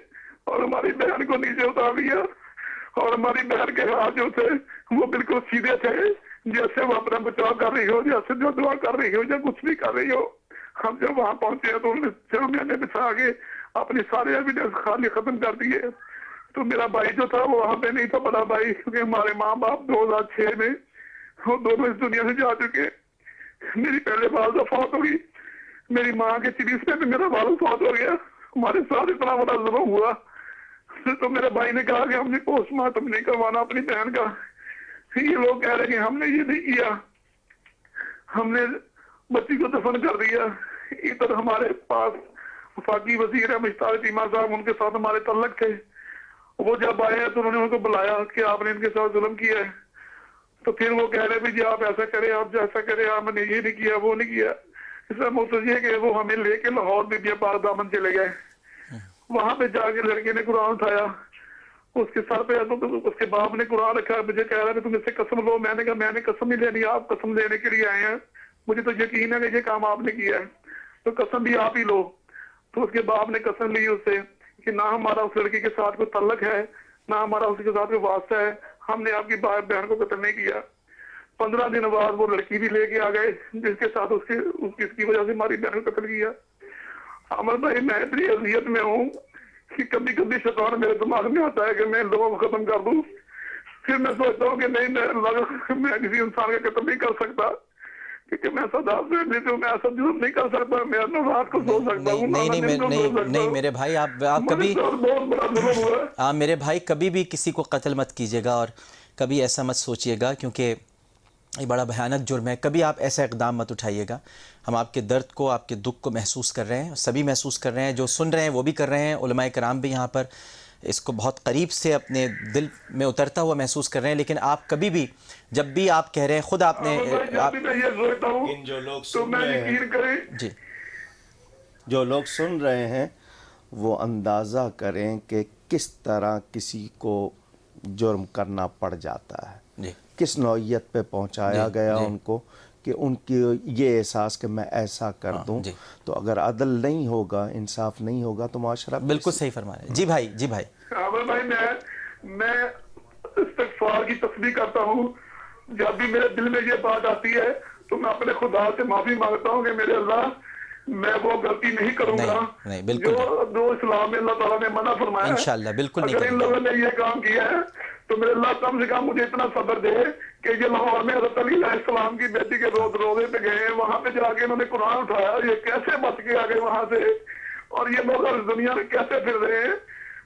اور ہماری بہن کو نیچے اتار دیا. اور ہماری بہن کے ہاتھ جو تھے وہ بالکل سیدھے تھے، جیسے وہ اپنا بچاؤ کر رہی ہو، جیسے جو دعا کر رہی ہو یا کچھ بھی کر رہی ہو. ہم جب وہاں پہنچے ہیں تو انہوں نے شامیانے بچھا کے اپنے سارے ایویڈنس خالی ختم کر دیے. تو میرا بھائی جو تھا وہ وہاں پہ نہیں تھا، بڑا بھائی، کیونکہ ہمارے ماں باپ 2006 میں وہ دونوں اس دنیا سے جا چکے. میری پہلے والدہ فوت ہو گئی، میری ماں کے 30 میں میرا والد فوت ہو گیا. ہمارے ساتھ اتنا بڑا ظلم ہوا. تو میرے بھائی نے کہا کہ ہم نے پوسٹ مارٹم نہیں کروانا اپنی بہن کا. یہ لوگ کہہ رہے کہ ہم نے یہ نہیں کیا، ہم نے بچی کو دفن کر دیا. ادھر ہمارے پاس وفاقی وزیر ہے مشتاق چیمہ صاحب، ان کے ساتھ ہمارے تعلق تھے. وہ جب آئے ہیں تو انہوں نے ان کو بلایا کہ آپ نے ان کے ساتھ ظلم کیا ہے. تو پھر وہ کہہ رہے جی آپ ایسا کریں، آپ جیسا کریں، آپ نے یہ نہیں کیا وہ نہیں کیا. اس کا مقصد یہ کہ وہ ہمیں لے کے لاہور بی پاک دامن چلے گئے. وہاں پہ جا کے لڑکے نے قرآن اٹھایا، اس کے سر پہ اس کے باپ نے قرآن رکھا. مجھے کہہ رہا ہے تم اس سے قسم لو. میں نے کہا میں نے قسم نہیں لینی، آپ قسم لینے کے لیے آئے ہیں، مجھے تو یقین ہے کہ یہ کام آپ نے کیا ہے، تو قسم بھی آپ ہی لو. تو اس کے باپ نے قسم لی اس سے کہ نہ ہمارا اس لڑکی کے ساتھ کوئی تعلق ہے، نہ ہمارا اس کے ساتھ کوئی واسطہ ہے، ہم نے آپ کی بہن کو قتل نہیں کیا. 15 دن بعد وہ لڑکی بھی لے کے آ گئے جس کے ساتھ اس کی وجہ سے ہماری بہن کو قتل کیا. عمر بھائی میں اتنی اذیت میں ہوں کہ کبھی کبھی شیطان میرے دماغ میں آتا ہے کہ میں لوگوں کو ختم کر دوں، پھر میں سوچتا ہوں کہ نہیں میں کسی انسان کا قتل نہیں کر سکتا کیونکہ میں صدا سے میں ایسا جرم نہیں کر سکتا. میں رات کو سو سکتا ہوں, نہیں میرے بھائی, آپ کبھی بہت بڑا ظلم ہوا ہے. آپ میرے بھائی کبھی بھی کسی کو قتل مت کیجیے گا اور کبھی ایسا مت سوچیے گا, کیونکہ یہ بڑا بھیانک جرم ہے. کبھی آپ ایسا اقدام مت اٹھائیے گا. ہم آپ کے درد کو, آپ کے دکھ کو محسوس کر رہے ہیں, سبھی محسوس کر رہے ہیں, جو سن رہے ہیں وہ بھی کر رہے ہیں. علماء کرام بھی یہاں پر اس کو بہت قریب سے اپنے دل میں اترتا ہوا محسوس کر رہے ہیں. لیکن آپ کبھی بھی جب بھی آپ کہہ رہے ہیں, خود آپ نے جو لوگ سن رہے ہیں, جی جو لوگ سن رہے ہیں وہ اندازہ کریں کہ کس طرح کسی کو جرم کرنا پڑ جاتا ہے, جی کس نوعیت پہ پہنچایا گیا ان کو کہ ان کی یہ احساس کہ میں ایسا کر دوں. تو اگر عدل نہیں ہوگا, انصاف نہیں ہوگا تو معاشرہ بالکل صحیح فرما رہے ہیں. جی بھائی, جی بھائی. عامر بھائی, میں استغفار کی تسبیح کرتا ہوں. جب بھی میرے دل میں یہ بات آتی ہے تو میں اپنے خدا سے معافی مانگتا ہوں کہ میرے اللہ, میں وہ غلطی نہیں کروں گا جو اسلام میں اللہ تعالیٰ نے منع فرمایا ہے. انشاءاللہ بالکل نہیں اگر کریں ان گے. لوگوں نے یہ کام کیا ہے تو میرے اللہ کم سے کم مجھے اتنا صبر دے کہ یہ لاہور میں حضرت علی علیہ السلام کی بیٹی کے روزے پہ گئے, وہاں پہ جا کے انہوں نے قرآن اٹھایا, یہ کیسے بچ کے آ گئے وہاں سے, اور یہ لوگ اس دنیا میں کیسے پھر رہے ہیں.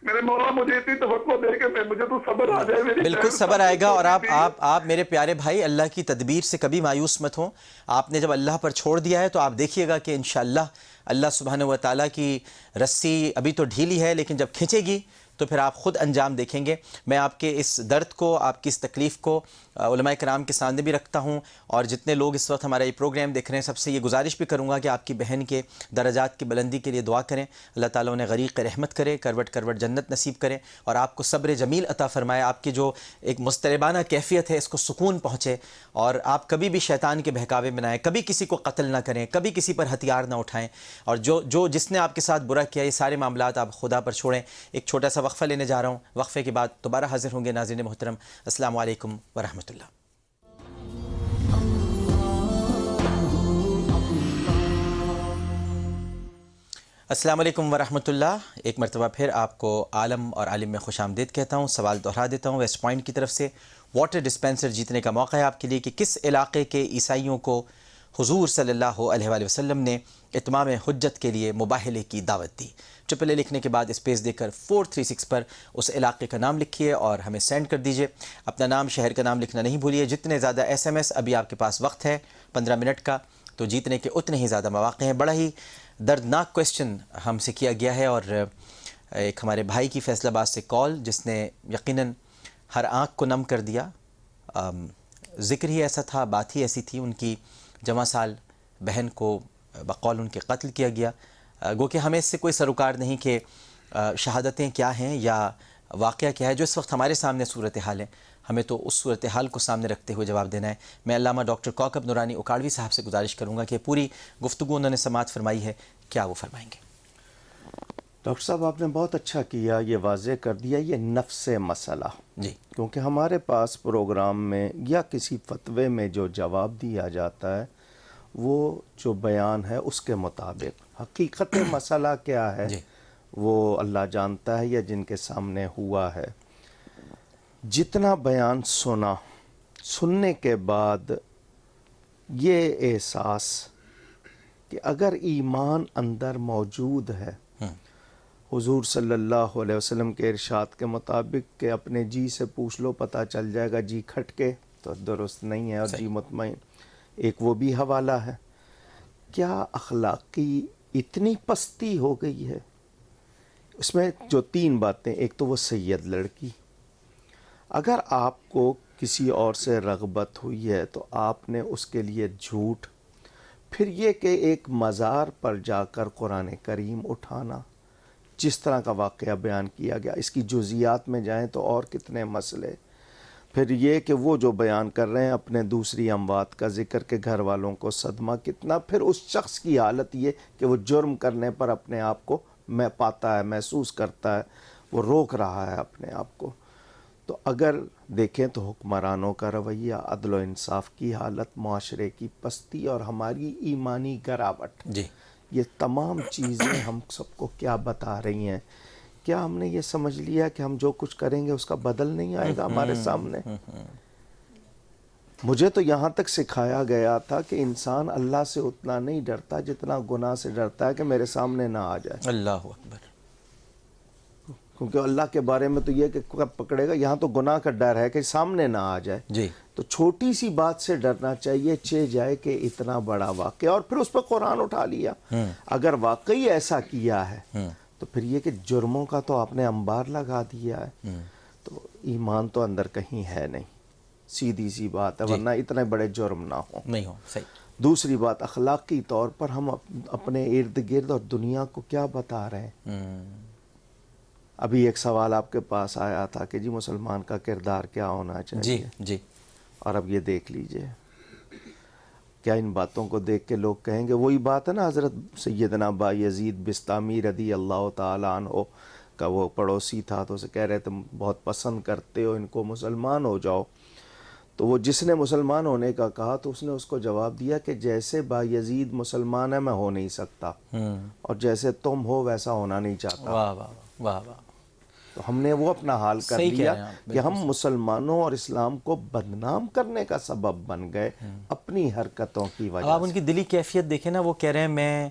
میرے مولا مجھے اتنی توقع دے کہ مجھے تو صبر آ جائے. بالکل صبر آئے گا. اور آپ میرے پیارے بھائی, اللہ کی تدبیر سے کبھی مایوس مت ہوں. آپ نے جب اللہ پر چھوڑ دیا ہے تو آپ دیکھیے گا کہ انشاءاللہ اللہ سبحانہ و تعالیٰ کی رسی ابھی تو ڈھیلی ہے, لیکن جب کھینچے گی تو پھر آپ خود انجام دیکھیں گے. میں آپ کے اس درد کو, آپ کی اس تکلیف کو علماء کرام کے سامنے بھی رکھتا ہوں, اور جتنے لوگ اس وقت ہمارا یہ پروگرام دیکھ رہے ہیں سب سے یہ گزارش بھی کروں گا کہ آپ کی بہن کے درجات کی بلندی کے لیے دعا کریں. اللہ تعالیٰ انہیں غریق رحمت کرے, کروٹ کروٹ جنت نصیب کرے, اور آپ کو صبر جمیل عطا فرمائے. آپ کی جو ایک مضطربانہ کیفیت ہے اس کو سکون پہنچے, اور آپ کبھی بھی شیطان کے بہکاوے میں نہ آئیں, کبھی کسی کو قتل نہ کریں, کبھی کسی پر ہتھیار نہ اٹھائیں, اور جس نے آپ کے ساتھ برا کیا, یہ سارے معاملات آپ خدا پر چھوڑیں. ایک چھوٹا سا وقفہ لینے جا رہا ہوں, وقفے کے بعد دوبارہ حاضر ہوں گے. ناظرین محترم, السلام علیکم ورحمۃ اللہ. السلام علیکم ورحمۃ اللہ. ایک مرتبہ پھر آپ کو عالم اور عالم میں خوش آمدید کہتا ہوں. سوال دہرا دیتا ہوں. ویسٹ پوائنٹ کی طرف سے واٹر ڈسپینسر جیتنے کا موقع ہے آپ کے لیے کہ کس علاقے کے عیسائیوں کو حضور صلی اللہ علیہ وآلہ وسلم نے اتمام حجت کے لیے مباہلے کی دعوت دی. ٹرپل اے لکھنے کے بعد اسپیس دے کر 436 پر اس علاقے کا نام لکھیے اور ہمیں سینڈ کر دیجئے. اپنا نام, شہر کا نام لکھنا نہیں بھولیے. جتنے زیادہ ایس ایم ایس, ابھی آپ کے پاس وقت ہے 15 منٹ کا, تو جیتنے کے اتنے ہی زیادہ مواقع ہیں. بڑا ہی دردناک کویسچن ہم سے کیا گیا ہے, اور ایک ہمارے بھائی کی فیصل آباد سے کال جس نے یقیناً ہر آنکھ کو نم کر دیا. ذکر ہی ایسا تھا, بات ہی ایسی تھی. ان کی جواں سال بہن کو بقول ان کے قتل کیا گیا. گو کہ ہمیں اس سے کوئی سروکار نہیں کہ شہادتیں کیا ہیں یا واقعہ کیا ہے. جو اس وقت ہمارے سامنے صورتحال ہے, ہمیں تو اس صورتحال کو سامنے رکھتے ہوئے جواب دینا ہے. میں علامہ ڈاکٹر کوکب نورانی اکاڑوی صاحب سے گزارش کروں گا کہ پوری گفتگو انہوں نے سماعت فرمائی ہے, کیا وہ فرمائیں گے؟ ڈاکٹر صاحب, آپ نے بہت اچھا کیا, یہ واضح کر دیا یہ نفس مسئلہ. جی, کیونکہ ہمارے پاس پروگرام میں یا کسی فتوے میں جو جواب دیا جاتا ہے وہ جو بیان ہے اس کے مطابق, حقیقت مسئلہ کیا ہے وہ اللہ جانتا ہے یا جن کے سامنے ہوا ہے. جتنا بیان سننے کے بعد یہ احساس کہ اگر ایمان اندر موجود ہے, حضور صلی اللہ علیہ وسلم کے ارشاد کے مطابق کہ اپنے جی سے پوچھ لو پتہ چل جائے گا, جی کھٹ کے تو درست نہیں ہے, اور جی مطمئن, ایک وہ بھی حوالہ ہے. کیا اخلاقی اتنی پستی ہو گئی ہے اس میں؟ جو 3 باتیں, ایک تو وہ سید لڑکی, اگر آپ کو کسی اور سے رغبت ہوئی ہے تو آپ نے اس کے لیے جھوٹ, پھر یہ کہ ایک مزار پر جا کر قرآن کریم اٹھانا, جس طرح کا واقعہ بیان کیا گیا, اس کی جزیات میں جائیں تو اور کتنے مسئلے. پھر یہ کہ وہ جو بیان کر رہے ہیں اپنے دوسری اموات کا ذکر کہ گھر والوں کو صدمہ کتنا, پھر اس شخص کی حالت یہ کہ وہ جرم کرنے پر اپنے آپ کو پاتا ہے, محسوس کرتا ہے, وہ روک رہا ہے اپنے آپ کو. تو اگر دیکھیں تو حکمرانوں کا رویہ, عدل و انصاف کی حالت, معاشرے کی پستی اور ہماری ایمانی گراوٹ, یہ تمام چیزیں ہم سب کو کیا بتا رہی ہیں کیا ہم نے یہ سمجھ لیا کہ ہم جو کچھ کریں گے اس کا بدل نہیں آئے گا ہمارے سامنے؟ مجھے تو یہاں تک سکھایا گیا تھا کہ انسان اللہ سے اتنا نہیں ڈرتا جتنا گناہ سے ڈرتا ہے کہ میرے سامنے نہ آ جائے. اللہ اکبر. کیونکہ اللہ کے بارے میں تو یہ کہ کب پکڑے گا، یہاں تو گناہ کا ڈر ہے کہ سامنے نہ آ جائے. جی. تو چھوٹی سی بات سے ڈرنا چاہیے، چہ جائے کہ اتنا بڑا واقعہ، اور پھر اس پہ قرآن اٹھا لیا. اگر واقعی ایسا کیا ہے تو پھر یہ کہ جرموں کا تو آپ نے انبار لگا دیا ہے، تو ایمان تو اندر کہیں ہے نہیں. سیدھی سی بات ہے، ورنہ اتنے بڑے جرم نہ ہوں. نہیں ہو. صحیح. دوسری بات، اخلاقی طور پر ہم اپنے ارد گرد اور دنیا کو کیا بتا رہے ہیں؟ ابھی ایک سوال آپ کے پاس آیا تھا کہ جی مسلمان کا کردار کیا ہونا چاہیے. جی جی. اور اب یہ دیکھ لیجئے، کیا ان باتوں کو دیکھ کے لوگ کہیں گے وہی بات ہے نا حضرت سیدنا بایزید بستامی رضی اللہ تعالیٰ عنہ کا وہ پڑوسی تھا، تو اسے کہہ رہے تم بہت پسند کرتے ہو ان کو، مسلمان ہو جاؤ. تو وہ جس نے مسلمان ہونے کا کہا تو اس نے اس کو جواب دیا کہ جیسے بایزید مسلمان ہے میں ہو نہیں سکتا، اور جیسے تم ہو ویسا ہونا نہیں چاہتا. واہ واہ واہ واہ. تو ہم نے وہ اپنا حال کر لیا کہ ہم مسلمانوں اور اسلام کو بدنام کرنے کا سبب بن گئے اپنی حرکتوں کی وجہ سے. آپ ان کی دلی کیفیت دیکھیں نا، وہ کہہ رہے ہیں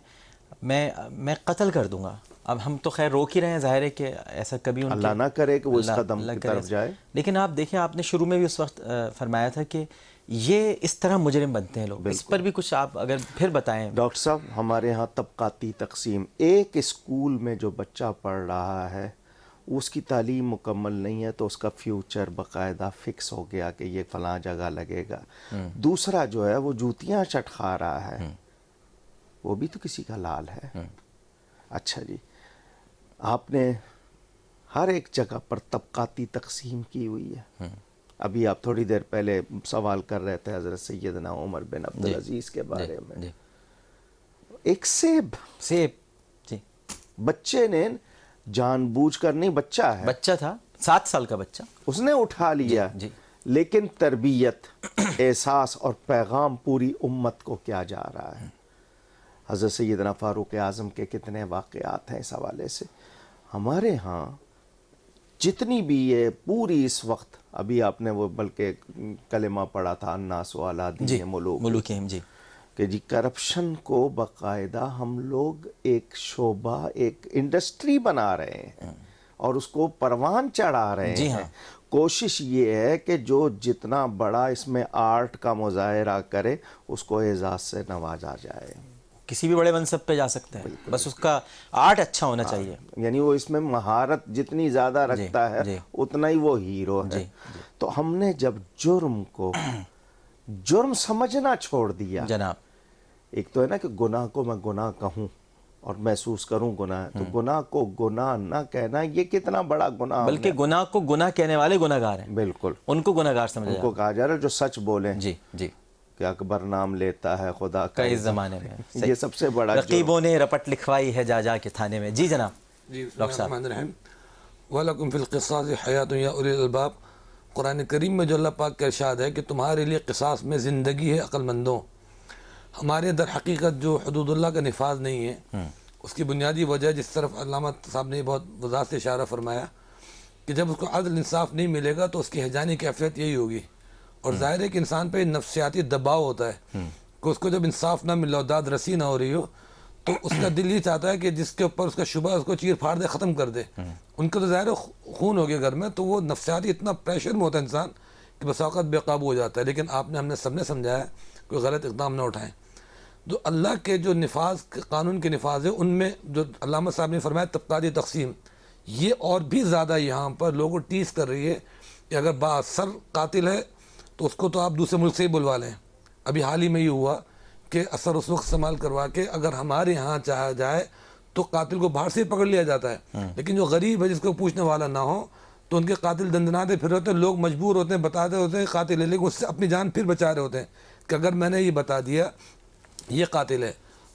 میں قتل کر دوں گا. اب ہم تو خیر روک ہی رہے ہیں، ظاہر ہے کہ ایسا کبھی اللہ نہ کرے کہ وہ اس قدم کی طرف جائے. لیکن آپ دیکھیں، آپ نے شروع میں بھی اس وقت فرمایا تھا کہ یہ اس طرح مجرم بنتے ہیں لوگ. اس پر بھی کچھ آپ اگر پھر بتائیں. ڈاکٹر صاحب، ہمارے ہاں طبقاتی تقسیم، ایک اسکول میں جو بچہ پڑھ رہا ہے اس کی تعلیم مکمل نہیں ہے تو اس کا فیوچر باقاعدہ فکس ہو گیا کہ یہ فلاں جگہ لگے گا. دوسرا جو ہے وہ جوتیاں چٹ کھا رہا ہے، وہ بھی تو کسی کا لال ہے. اچھا جی، آپ نے ہر ایک جگہ پر طبقاتی تقسیم کی ہوئی ہے. ابھی آپ تھوڑی دیر پہلے سوال کر رہے تھے حضرت سیدنا عمر بن عبدالعزیز کے بارے میں. ایک سیب جی، بچے نے جان بوجھ کر نہیں، بچہ تھا 7 سال کا بچہ، اس نے اٹھا لیا. جی. لیکن تربیت، احساس اور پیغام پوری امت کو کیا جا رہا ہے. حضرت سیدنا فاروق اعظم کے کتنے واقعات ہیں اس حوالے سے. ہمارے ہاں جتنی بھی یہ پوری اس وقت، ابھی آپ نے وہ بلکہ کلمہ پڑھا تھا الناس علی دین ملوکہم، جی، کہ جی کرپشن کو باقاعدہ ہم لوگ ایک شعبہ، ایک انڈسٹری بنا رہے ہیں اور اس کو پروان چڑھا رہے ہیں. کوشش یہ ہے کہ جو جتنا بڑا اس میں آرٹ کا مظاہرہ کرے اس کو اعزاز سے نوازا جائے. کسی بھی بڑے منصب پہ جا سکتے ہیں، بس اس کا آرٹ اچھا ہونا چاہیے. یعنی وہ اس میں مہارت جتنی زیادہ رکھتا ہے اتنا ہی وہ ہیرو ہے. تو ہم نے جب جرم کو جرم سمجھنا چھوڑ دیا، جناب، ایک تو ہے نا کہ گناہ کو میں گناہ کہوں اور محسوس کروں گناہ ہے، تو گناہ کو گناہ نہ کہنا یہ کتنا بڑا گناہ. بلکہ گناہ کو گناہ کہنے والے گناہ گار ہیں. بالکل، ان کو گناہ گار سمجھا ان کو کہا جا رہا ہے جو سچ بولیں. جی جی. کہ اکبر نام لیتا ہے خدا کا اس زمانے میں، یہ سب سے بڑا. رقیبوں نے رپٹ لکھوائی ہے جا جا کے تھانے میں. جی جناب. جی، بسم اللہ الرحمن الرحیم. وَلَكُمْ فِي الْقِصَاصِ حَيَاتٌ يَا أُولِي الْأَلْبَابِ. قرآن کریم میں جو اللہ پاک کا ارشاد ہے کہ تمہارے لیے قصاص میں زندگی ہے عقل مندوں. ہمارے در حقیقت جو حدود اللہ کا نفاذ نہیں ہے، اس کی بنیادی وجہ جس طرف علامہ صاحب نے بہت وضاحت سے اشارہ فرمایا کہ جب اس کو عدل انصاف نہیں ملے گا تو اس کی ہیجانی کیفیت یہی ہوگی. اور ظاہر ہے کہ انسان پہ نفسیاتی دباؤ ہوتا ہے کہ اس کو جب انصاف نہ مل رہا ہو، داد رسی نہ ہو رہی ہو، تو اس کا دل یہ چاہتا ہے کہ جس کے اوپر اس کا شبہ اس کو چیر پھاڑ دے، ختم کر دے. ان کا تو ظاہر خون ہو گیا گھر میں، تو وہ نفسیاتی اتنا پریشر میں ہوتا ہے انسان کہ بس اوقات بے قابو ہو جاتا ہے. لیکن آپ نے، ہم نے سب نے سمجھایا کوئی غلط اقدام نہ اٹھائیں. جو اللہ کے جو نفاذ، قانون کے نفاذ ہے، ان میں جو علامہ صاحب نے فرمایا طبقاتی تقسیم، یہ اور بھی زیادہ یہاں پر لوگوں ٹیز کر رہی ہے کہ اگر بااثر قاتل ہے تو اس کو تو آپ دوسرے ملک سے ہی بلوا لیں. ابھی حال ہی میں یہ ہوا کہ اثر اس وقت استعمال کروا کے اگر ہمارے یہاں چاہا جائے تو قاتل کو باہر سے پکڑ لیا جاتا ہے، لیکن جو غریب ہے جس کو پوچھنے والا نہ ہو تو ان کے قاتل دندناتے پھر ہوتے ہیں. لوگ مجبور ہوتے ہیں، بتاتے ہوتے ہیں قاتل ہے، لیکن اس سے اپنی جان پھر بچا رہے ہوتے ہیں کہ اگر میں نے یہ بتا دیا یہ قاتل ہے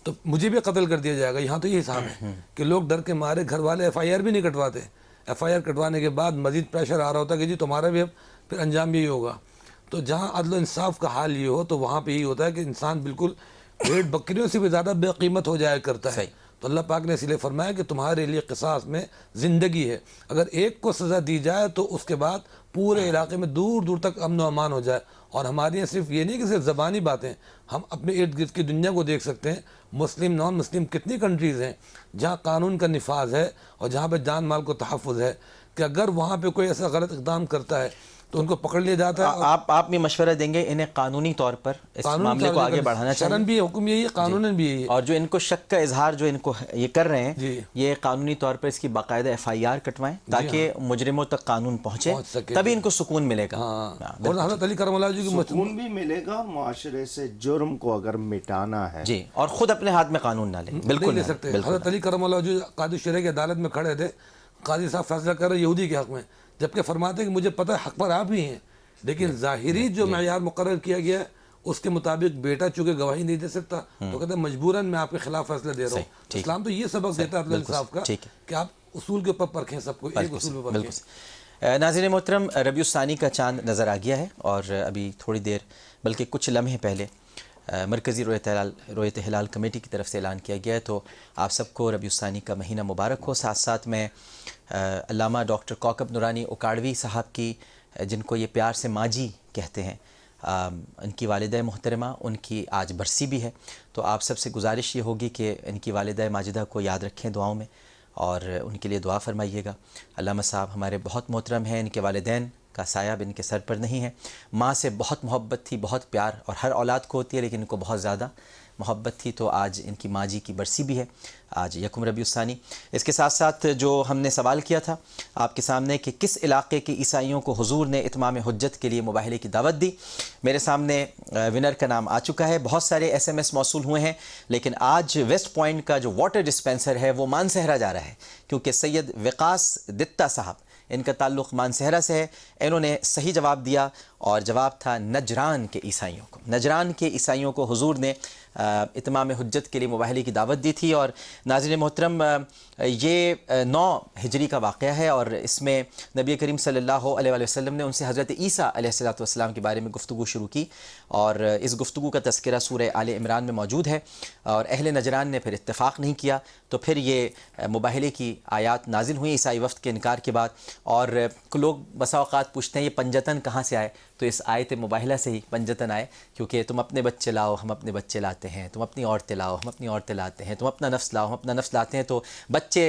تو مجھے بھی قتل کر دیا جائے گا. یہاں تو یہ حساب ہے کہ لوگ ڈر کے مارے گھر والے ایف آئی آر بھی نہیں کٹواتے. ایف آئی آر کٹوانے کے بعد مزید پریشر آ رہا ہوتا ہے کہ جی تمہارا بھی اب پھر انجام بھی ہوگا. تو جہاں عدل و انصاف کا حال یہ ہو تو وہاں پہ یہی ہوتا ہے کہ انسان بالکل بھیڑ بکریوں سے بھی زیادہ بے قیمت ہو جایا کرتا ہے. تو اللہ پاک نے اس لیے فرمایا کہ تمہارے لیے قصاص میں زندگی ہے، اگر ایک کو سزا دی جائے تو اس کے بعد پورے علاقے میں دور دور تک امن و امان ہو جائے۔ اور ہمارے یہاں صرف یہ نہیں کہ صرف زبانی باتیں، ہم اپنے ارد گرد کی دنیا کو دیکھ سکتے ہیں، مسلم نان مسلم کتنی کنٹریز ہیں جہاں قانون کا نفاذ ہے اور جہاں پہ جان مال کو تحفظ ہے، کہ اگر وہاں پہ کوئی ایسا غلط اقدام کرتا ہے تو ان کو پکڑ لیا جاتا ہے۔ آپ بھی مشورہ دیں گے انہیں قانونی طور پر اس معاملے کو آگے بڑھانا چاہیے؟ شرعاً بھی حکم یہی ہے، قانوناً بھی یہی ہے۔ اور جو ان کو شک کا اظہار جو ان کو یہ کر رہے ہیں، جی یہ قانونی طور پر اس کی باقاعدہ FIR کٹوائیں تاکہ مجرموں تک قانون پہنچے، تبھی ان کو سکون ملے گا۔ اور حضرت علی کرم اللہ جی کی سکون بھی ملے گا، معاشرے سے جرم کو اگر مٹانا ہے جی، اور خود اپنے ہاتھ میں قانون نہ لیں، بالکل نہیں لے سکتے۔ حضرت علی کرم اللہ جو قاضی شرع کی عدالت میں کھڑے تھے، قاضی صاحب فیصلہ کر رہے یہودی کے حق میں، جبکہ فرماتے ہیں کہ مجھے پتہ ہے حق پر آپ ہی ہیں، لیکن ظاہری جو معیار مقرر کیا گیا ہے اس کے مطابق بیٹا چونکہ گواہی نہیں دے سکتا تو کہتے ہیں مجبوراً میں آپ کے خلاف فیصلہ دے رہا ہوں۔ اسلام تو یہ سبق دیتا ہے عبد الصاف کا کہ آپ اصول کے اوپر پرکھیں، سب کو ایک اصول پہ پرکھیں۔ ناظرین محترم، ربیع الثانی کا چاند نظر آ گیا ہے، اور ابھی تھوڑی دیر بلکہ کچھ لمحے پہلے مرکزی رؤیت ہلال کمیٹی کی طرف سے اعلان کیا گیا ہے، تو آپ سب کو ربیع الثانی کا مہینہ مبارک ہو۔ ساتھ ساتھ میں علامہ ڈاکٹر کوکب نورانی اکاڑوی صاحب کی، جن کو یہ پیار سے ماں جی کہتے ہیں، ان کی والدہ محترمہ، ان کی آج برسی بھی ہے، تو آپ سب سے گزارش یہ ہوگی کہ ان کی والدہ ماجدہ کو یاد رکھیں دعاؤں میں اور ان کے لیے دعا فرمائیے گا۔ علامہ صاحب ہمارے بہت محترم ہیں، ان کے والدین کا سایہ اب ان کے سر پر نہیں ہے۔ ماں سے بہت محبت تھی، بہت پیار، اور ہر اولاد کو ہوتی ہے لیکن ان کو بہت زیادہ محبت تھی، تو آج ان کی ماں جی کی برسی بھی ہے، آج یکم ربیع الثانی۔ اس کے ساتھ ساتھ جو ہم نے سوال کیا تھا آپ کے سامنے کہ کس علاقے کے عیسائیوں کو حضور نے اتمام حجت کے لیے مباہلے کی دعوت دی، میرے سامنے ونر کا نام آ چکا ہے۔ بہت سارے SMS موصول ہوئے ہیں، لیکن آج ویسٹ پوائنٹ کا جو واٹر ڈسپینسر ہے وہ مانسہرہ جا رہا ہے، کیونکہ سید وقاص دتا صاحب، ان کا تعلق مانسہرہ سے ہے، انہوں نے صحیح جواب دیا، اور جواب تھا نجران کے عیسائیوں کو۔ نجران کے عیسائیوں کو حضور نے اتمام حجت کے لیے مباہلے کی دعوت دی تھی، اور ناظرین محترم یہ 9 ہجری کا واقعہ ہے، اور اس میں نبی کریم صلی اللہ علیہ وآلہ وسلم نے ان سے حضرت عیسیٰ علیہ السلام کے بارے میں گفتگو شروع کی، اور اس گفتگو کا تذکرہ سورہ آل عمران میں موجود ہے، اور اہل نجران نے پھر اتفاق نہیں کیا، تو پھر یہ مباہلے کی آیات نازل ہوئیں عیسائی وفد کے انکار کے بعد۔ اور لوگ بسا اوقات پوچھتے ہیں یہ پنجتن کہاں سے آئے، تو اس آیت مباہلہ سے ہی پنجتن آئے، کیونکہ تم اپنے بچے لاؤ ہم اپنے بچے لاتے ہیں، تم اپنی عورتیں لاؤ ہم اپنی عورتیں لاتے ہیں، تم اپنا نفس لاؤ ہم اپنا نفس لاتے ہیں، تو بچے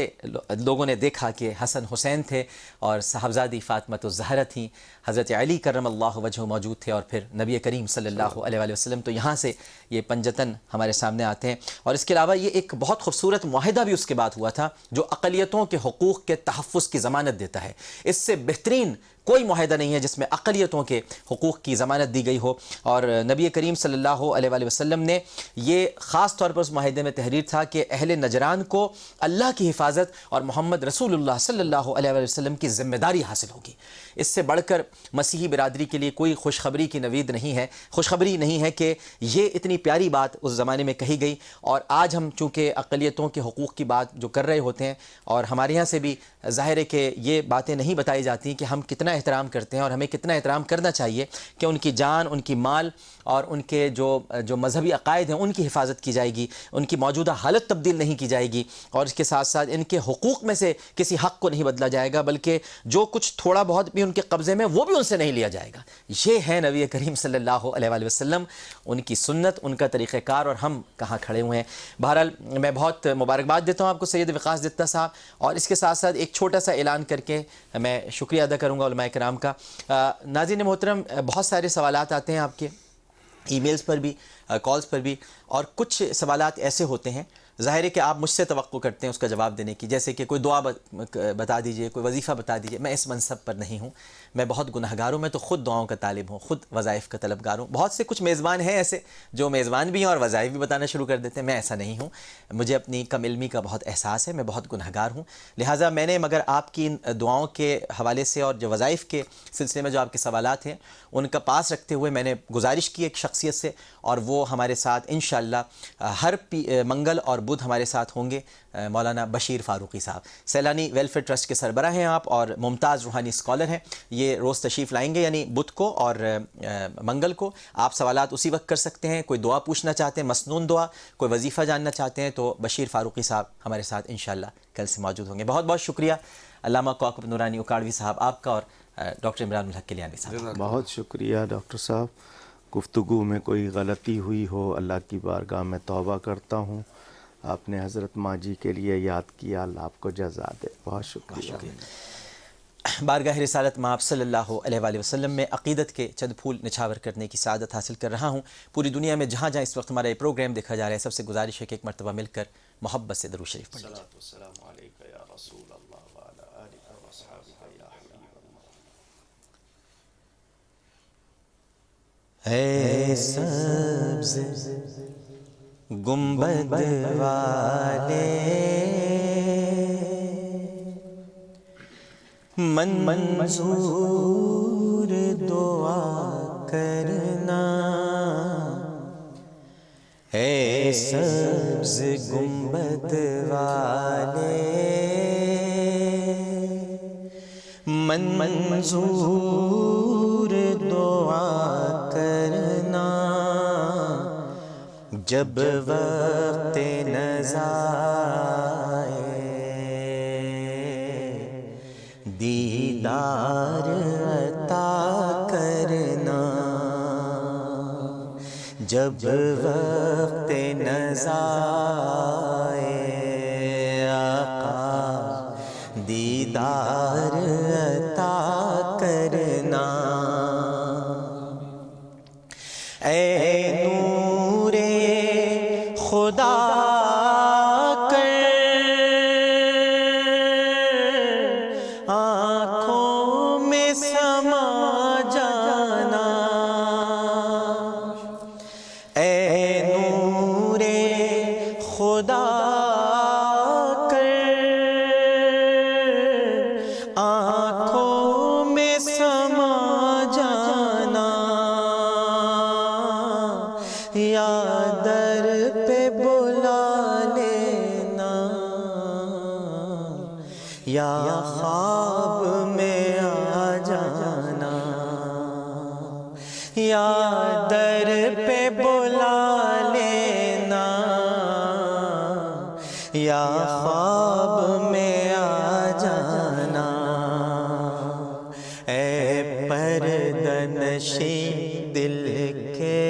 لوگوں نے دیکھا کہ حسن حسین تھے اور صاحبزادی فاطمہ الزہرا تھیں، حضرت علی کرم اللہ وجہہ موجود تھے، اور پھر نبی کریم صلی اللہ علیہ وآلہ وسلم، تو یہاں سے یہ پنجتن ہمارے سامنے آتے ہیں۔ اور اس کے علاوہ یہ ایک بہت خوبصورت معاہدہ بھی اس کے بعد ہوا تھا جو اقلیتوں کے حقوق کے تحفظ کی ضمانت دیتا ہے۔ اس سے بہترین کوئی معاہدہ نہیں ہے جس میں اقلیتوں کے حقوق کی ضمانت دی گئی ہو، اور نبی کریم صلی اللہ علیہ وآلہ وسلم نے یہ خاص طور پر اس معاہدے میں تحریر تھا کہ اہل نجران کو اللہ کی حفاظت اور محمد رسول اللہ صلی اللہ علیہ وآلہ وسلم کی ذمہ داری حاصل ہوگی۔ اس سے بڑھ کر مسیحی برادری کے لیے کوئی خوشخبری کی نوید نہیں ہے، خوشخبری نہیں ہے کہ یہ اتنی پیاری بات اس زمانے میں کہی گئی، اور آج ہم چونکہ اقلیتوں کے حقوق کی بات جو کر رہے ہوتے ہیں، اور ہمارے یہاں سے بھی ظاہر ہے کہ یہ باتیں نہیں بتائی جاتی کہ ہم کتنا احترام کرتے ہیں اور ہمیں کتنا احترام کرنا چاہیے کہ ان کی جان، ان کی مال اور ان کے جو مذہبی عقائد ہیں ان کی حفاظت کی جائے گی، ان کی موجودہ حالت تبدیل نہیں کی جائے گی، اور اس کے ساتھ ساتھ ان کے حقوق میں سے کسی حق کو نہیں بدلا جائے گا، بلکہ جو کچھ تھوڑا بہت بھی ان کے قبضے میں وہ بھی ان سے نہیں لیا جائے گا۔ یہ ہے نبی کریم صلی اللہ علیہ وآلہ وسلم، ان کی سنت، ان کا طریقہ کار، اور ہم کہاں کھڑے ہوئے ہیں۔ بہرحال میں بہت مبارکباد دیتا ہوں آپ کو سید وقاص دتا صاحب، اور اس کے ساتھ ساتھ ایک چھوٹا سا اعلان کر کے میں شکریہ ادا کروں گا علماء کرام کا۔ ناظرین محترم، بہت سارے سوالات آتے ہیں آپ کے ای میلز پر بھی، کالز پر بھی، اور کچھ سوالات ایسے ہوتے ہیں ظاہر ہے کہ آپ مجھ سے توقع کرتے ہیں اس کا جواب دینے کی، جیسے کہ کوئی دعا بتا دیجئے، کوئی وظیفہ بتا دیجئے۔ میں اس منصب پر نہیں ہوں، میں بہت گنہگار ہوں، میں تو خود دعاؤں کا طالب ہوں، خود وظائف کا طلبگار ہوں۔ بہت سے کچھ میزبان ہیں ایسے جو میزبان بھی ہیں اور وظائف بھی بتانا شروع کر دیتے ہیں، میں ایسا نہیں ہوں۔ مجھے اپنی کم علمی کا بہت احساس ہے، میں بہت گنہگار ہوں، لہٰذا میں نے مگر آپ کی ان دعاؤں کے حوالے سے اور جو وظائف کے سلسلے میں جو آپ کے سوالات ہیں ان کا پاس رکھتے ہوئے میں نے گزارش کی ایک شخصیت سے، اور وہ ہمارے ساتھ انشاءاللہ ہر منگل اور بدھ ہمارے ساتھ ہوں گے مولانا بشیر فاروقی صاحب. سیلانی ویلفیئر ٹرسٹ کے سربراہ ہیں آپ اور ممتاز روحانی اسکالر ہیں. یہ روز تشریف لائیں گے یعنی بدھ کو اور منگل کو. آپ سوالات اسی وقت کر سکتے ہیں. کوئی دعا پوچھنا چاہتے ہیں مسنون دعا, کوئی وظیفہ جاننا چاہتے ہیں تو بشیر فاروقی صاحب ہمارے ساتھ انشاءاللہ کل سے موجود ہوں گے. بہت بہت شکریہ علامہ کوکب نورانی اکاڑوی صاحب آپ کا اور ڈاکٹر عمران الحق کلیانی صاحب. بہت شکریہ ڈاکٹر صاحب. گفتگو میں کوئی غلطی ہوئی ہو اللہ کی بارگاہ میں توبہ کرتا ہوں. آپ نے حضرت ماجی کے لیے یاد کیا, اللہ آپ کو جزا دے. بہت شکریہ. بارگاہ رسالت مآب صلی اللہ علیہ وآلہ وسلم میں عقیدت کے چند پھول نچھاور کرنے کی سعادت حاصل کر رہا ہوں. پوری دنیا میں جہاں جہاں اس وقت ہمارا یہ پروگرام دیکھا جا رہا ہے سب سے گزارش ہے کہ ایک مرتبہ مل کر محبت سے درود شریف پڑھ لیجیے. اے سبز گنبد والے منظور دعا کرنا, اے سبز گنبد والے منظور دعا کرنا, جب وقت نزا دیدار عطا کرنا, جب وقت نزا آقا دیدار عطا کرنا. اے نور خدا آنکھوں میں سما جانا, اے نور خدا آنکھوں میں سما جانا, یا در پہ بلا لینا, یا خواب میں آ جانا, یا در پہ بلا لینا, یا خواب میں آ جانا. اے پردہ نشین دل کے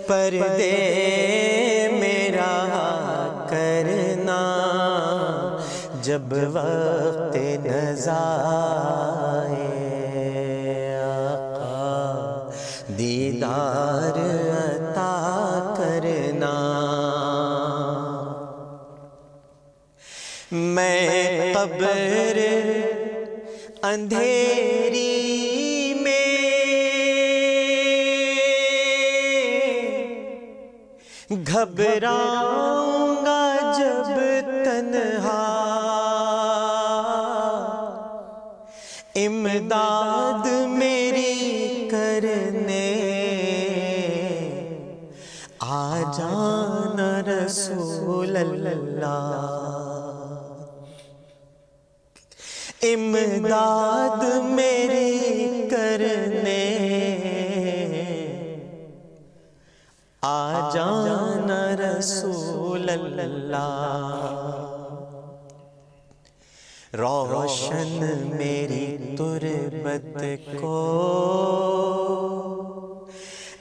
پردے میرا کرنا, جب وقت نزا آقا دیدار عطا کرنا. میں قبر اندھیری میں گھبراؤں گا جب تنہا, امداد میری کرنے آ جانا رسول اللہ, امداد میری کرنے آ جانا رسول اللہ. روشن میری تربت کو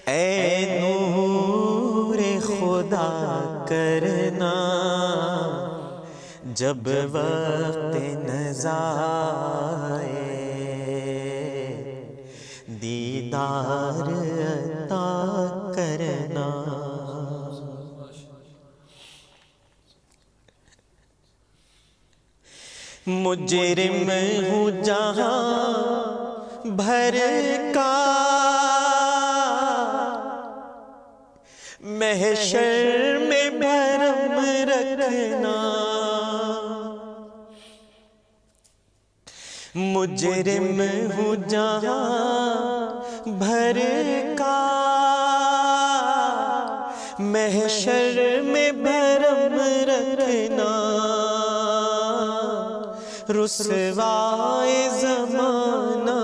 اے نور خدا کرنا, جب وقت نزا دیدار عطا کرنا. مجرم ہوں جہاں بھر کا محشر میں بھرم رکھنا, مجرم ہوں جہاں بھر کا محشر رسوائے زمانہ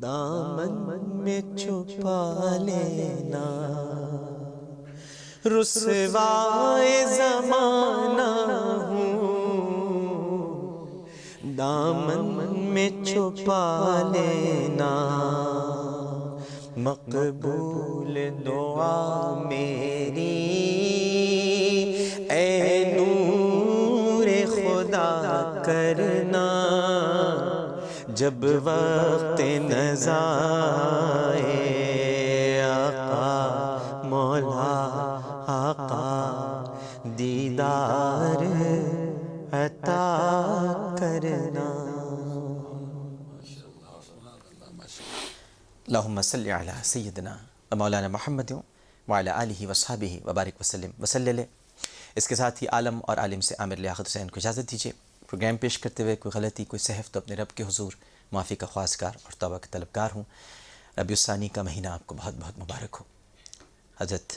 دامن میں چھپا لینا، رسوائے زمانہ دامن میں چھپا لینا، مقبول دعا میری اے نور خدا کرنا، جب وقت نزا آقا مولا آقا دیدار عطا کرنا۔ اللہم صلی علی سیدنا و مولانا محمد وعلی آلہ وصحبہ وبارک وسلم وصلی علیہ۔ اس کے ساتھ ہی عالم اور عالم سے عامر لیاقت حسین کو اجازت دیجیے۔ پروگرام پیش کرتے ہوئے کوئی غلطی، کوئی سہو تو اپنے رب کے حضور معافی کا خواستگار اور توبہ کا طلبگار ہوں۔ ربیع الثانی کا مہینہ آپ کو بہت بہت مبارک ہو۔ حضرت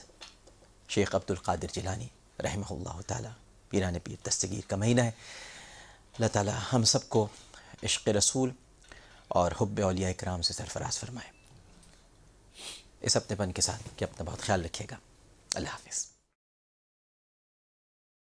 شیخ عبد القادر جیلانی رحمہ اللہ تعالی پیران پیر دستگیر کا مہینہ ہے۔ اللہ تعالی ہم سب کو عشق رسول اور حب اولیاء اکرام سے سرفراز فرمائے۔ اس اپنے پن کے ساتھ کہ اپنا بہت خیال رکھیے گا۔ اللہ حافظ۔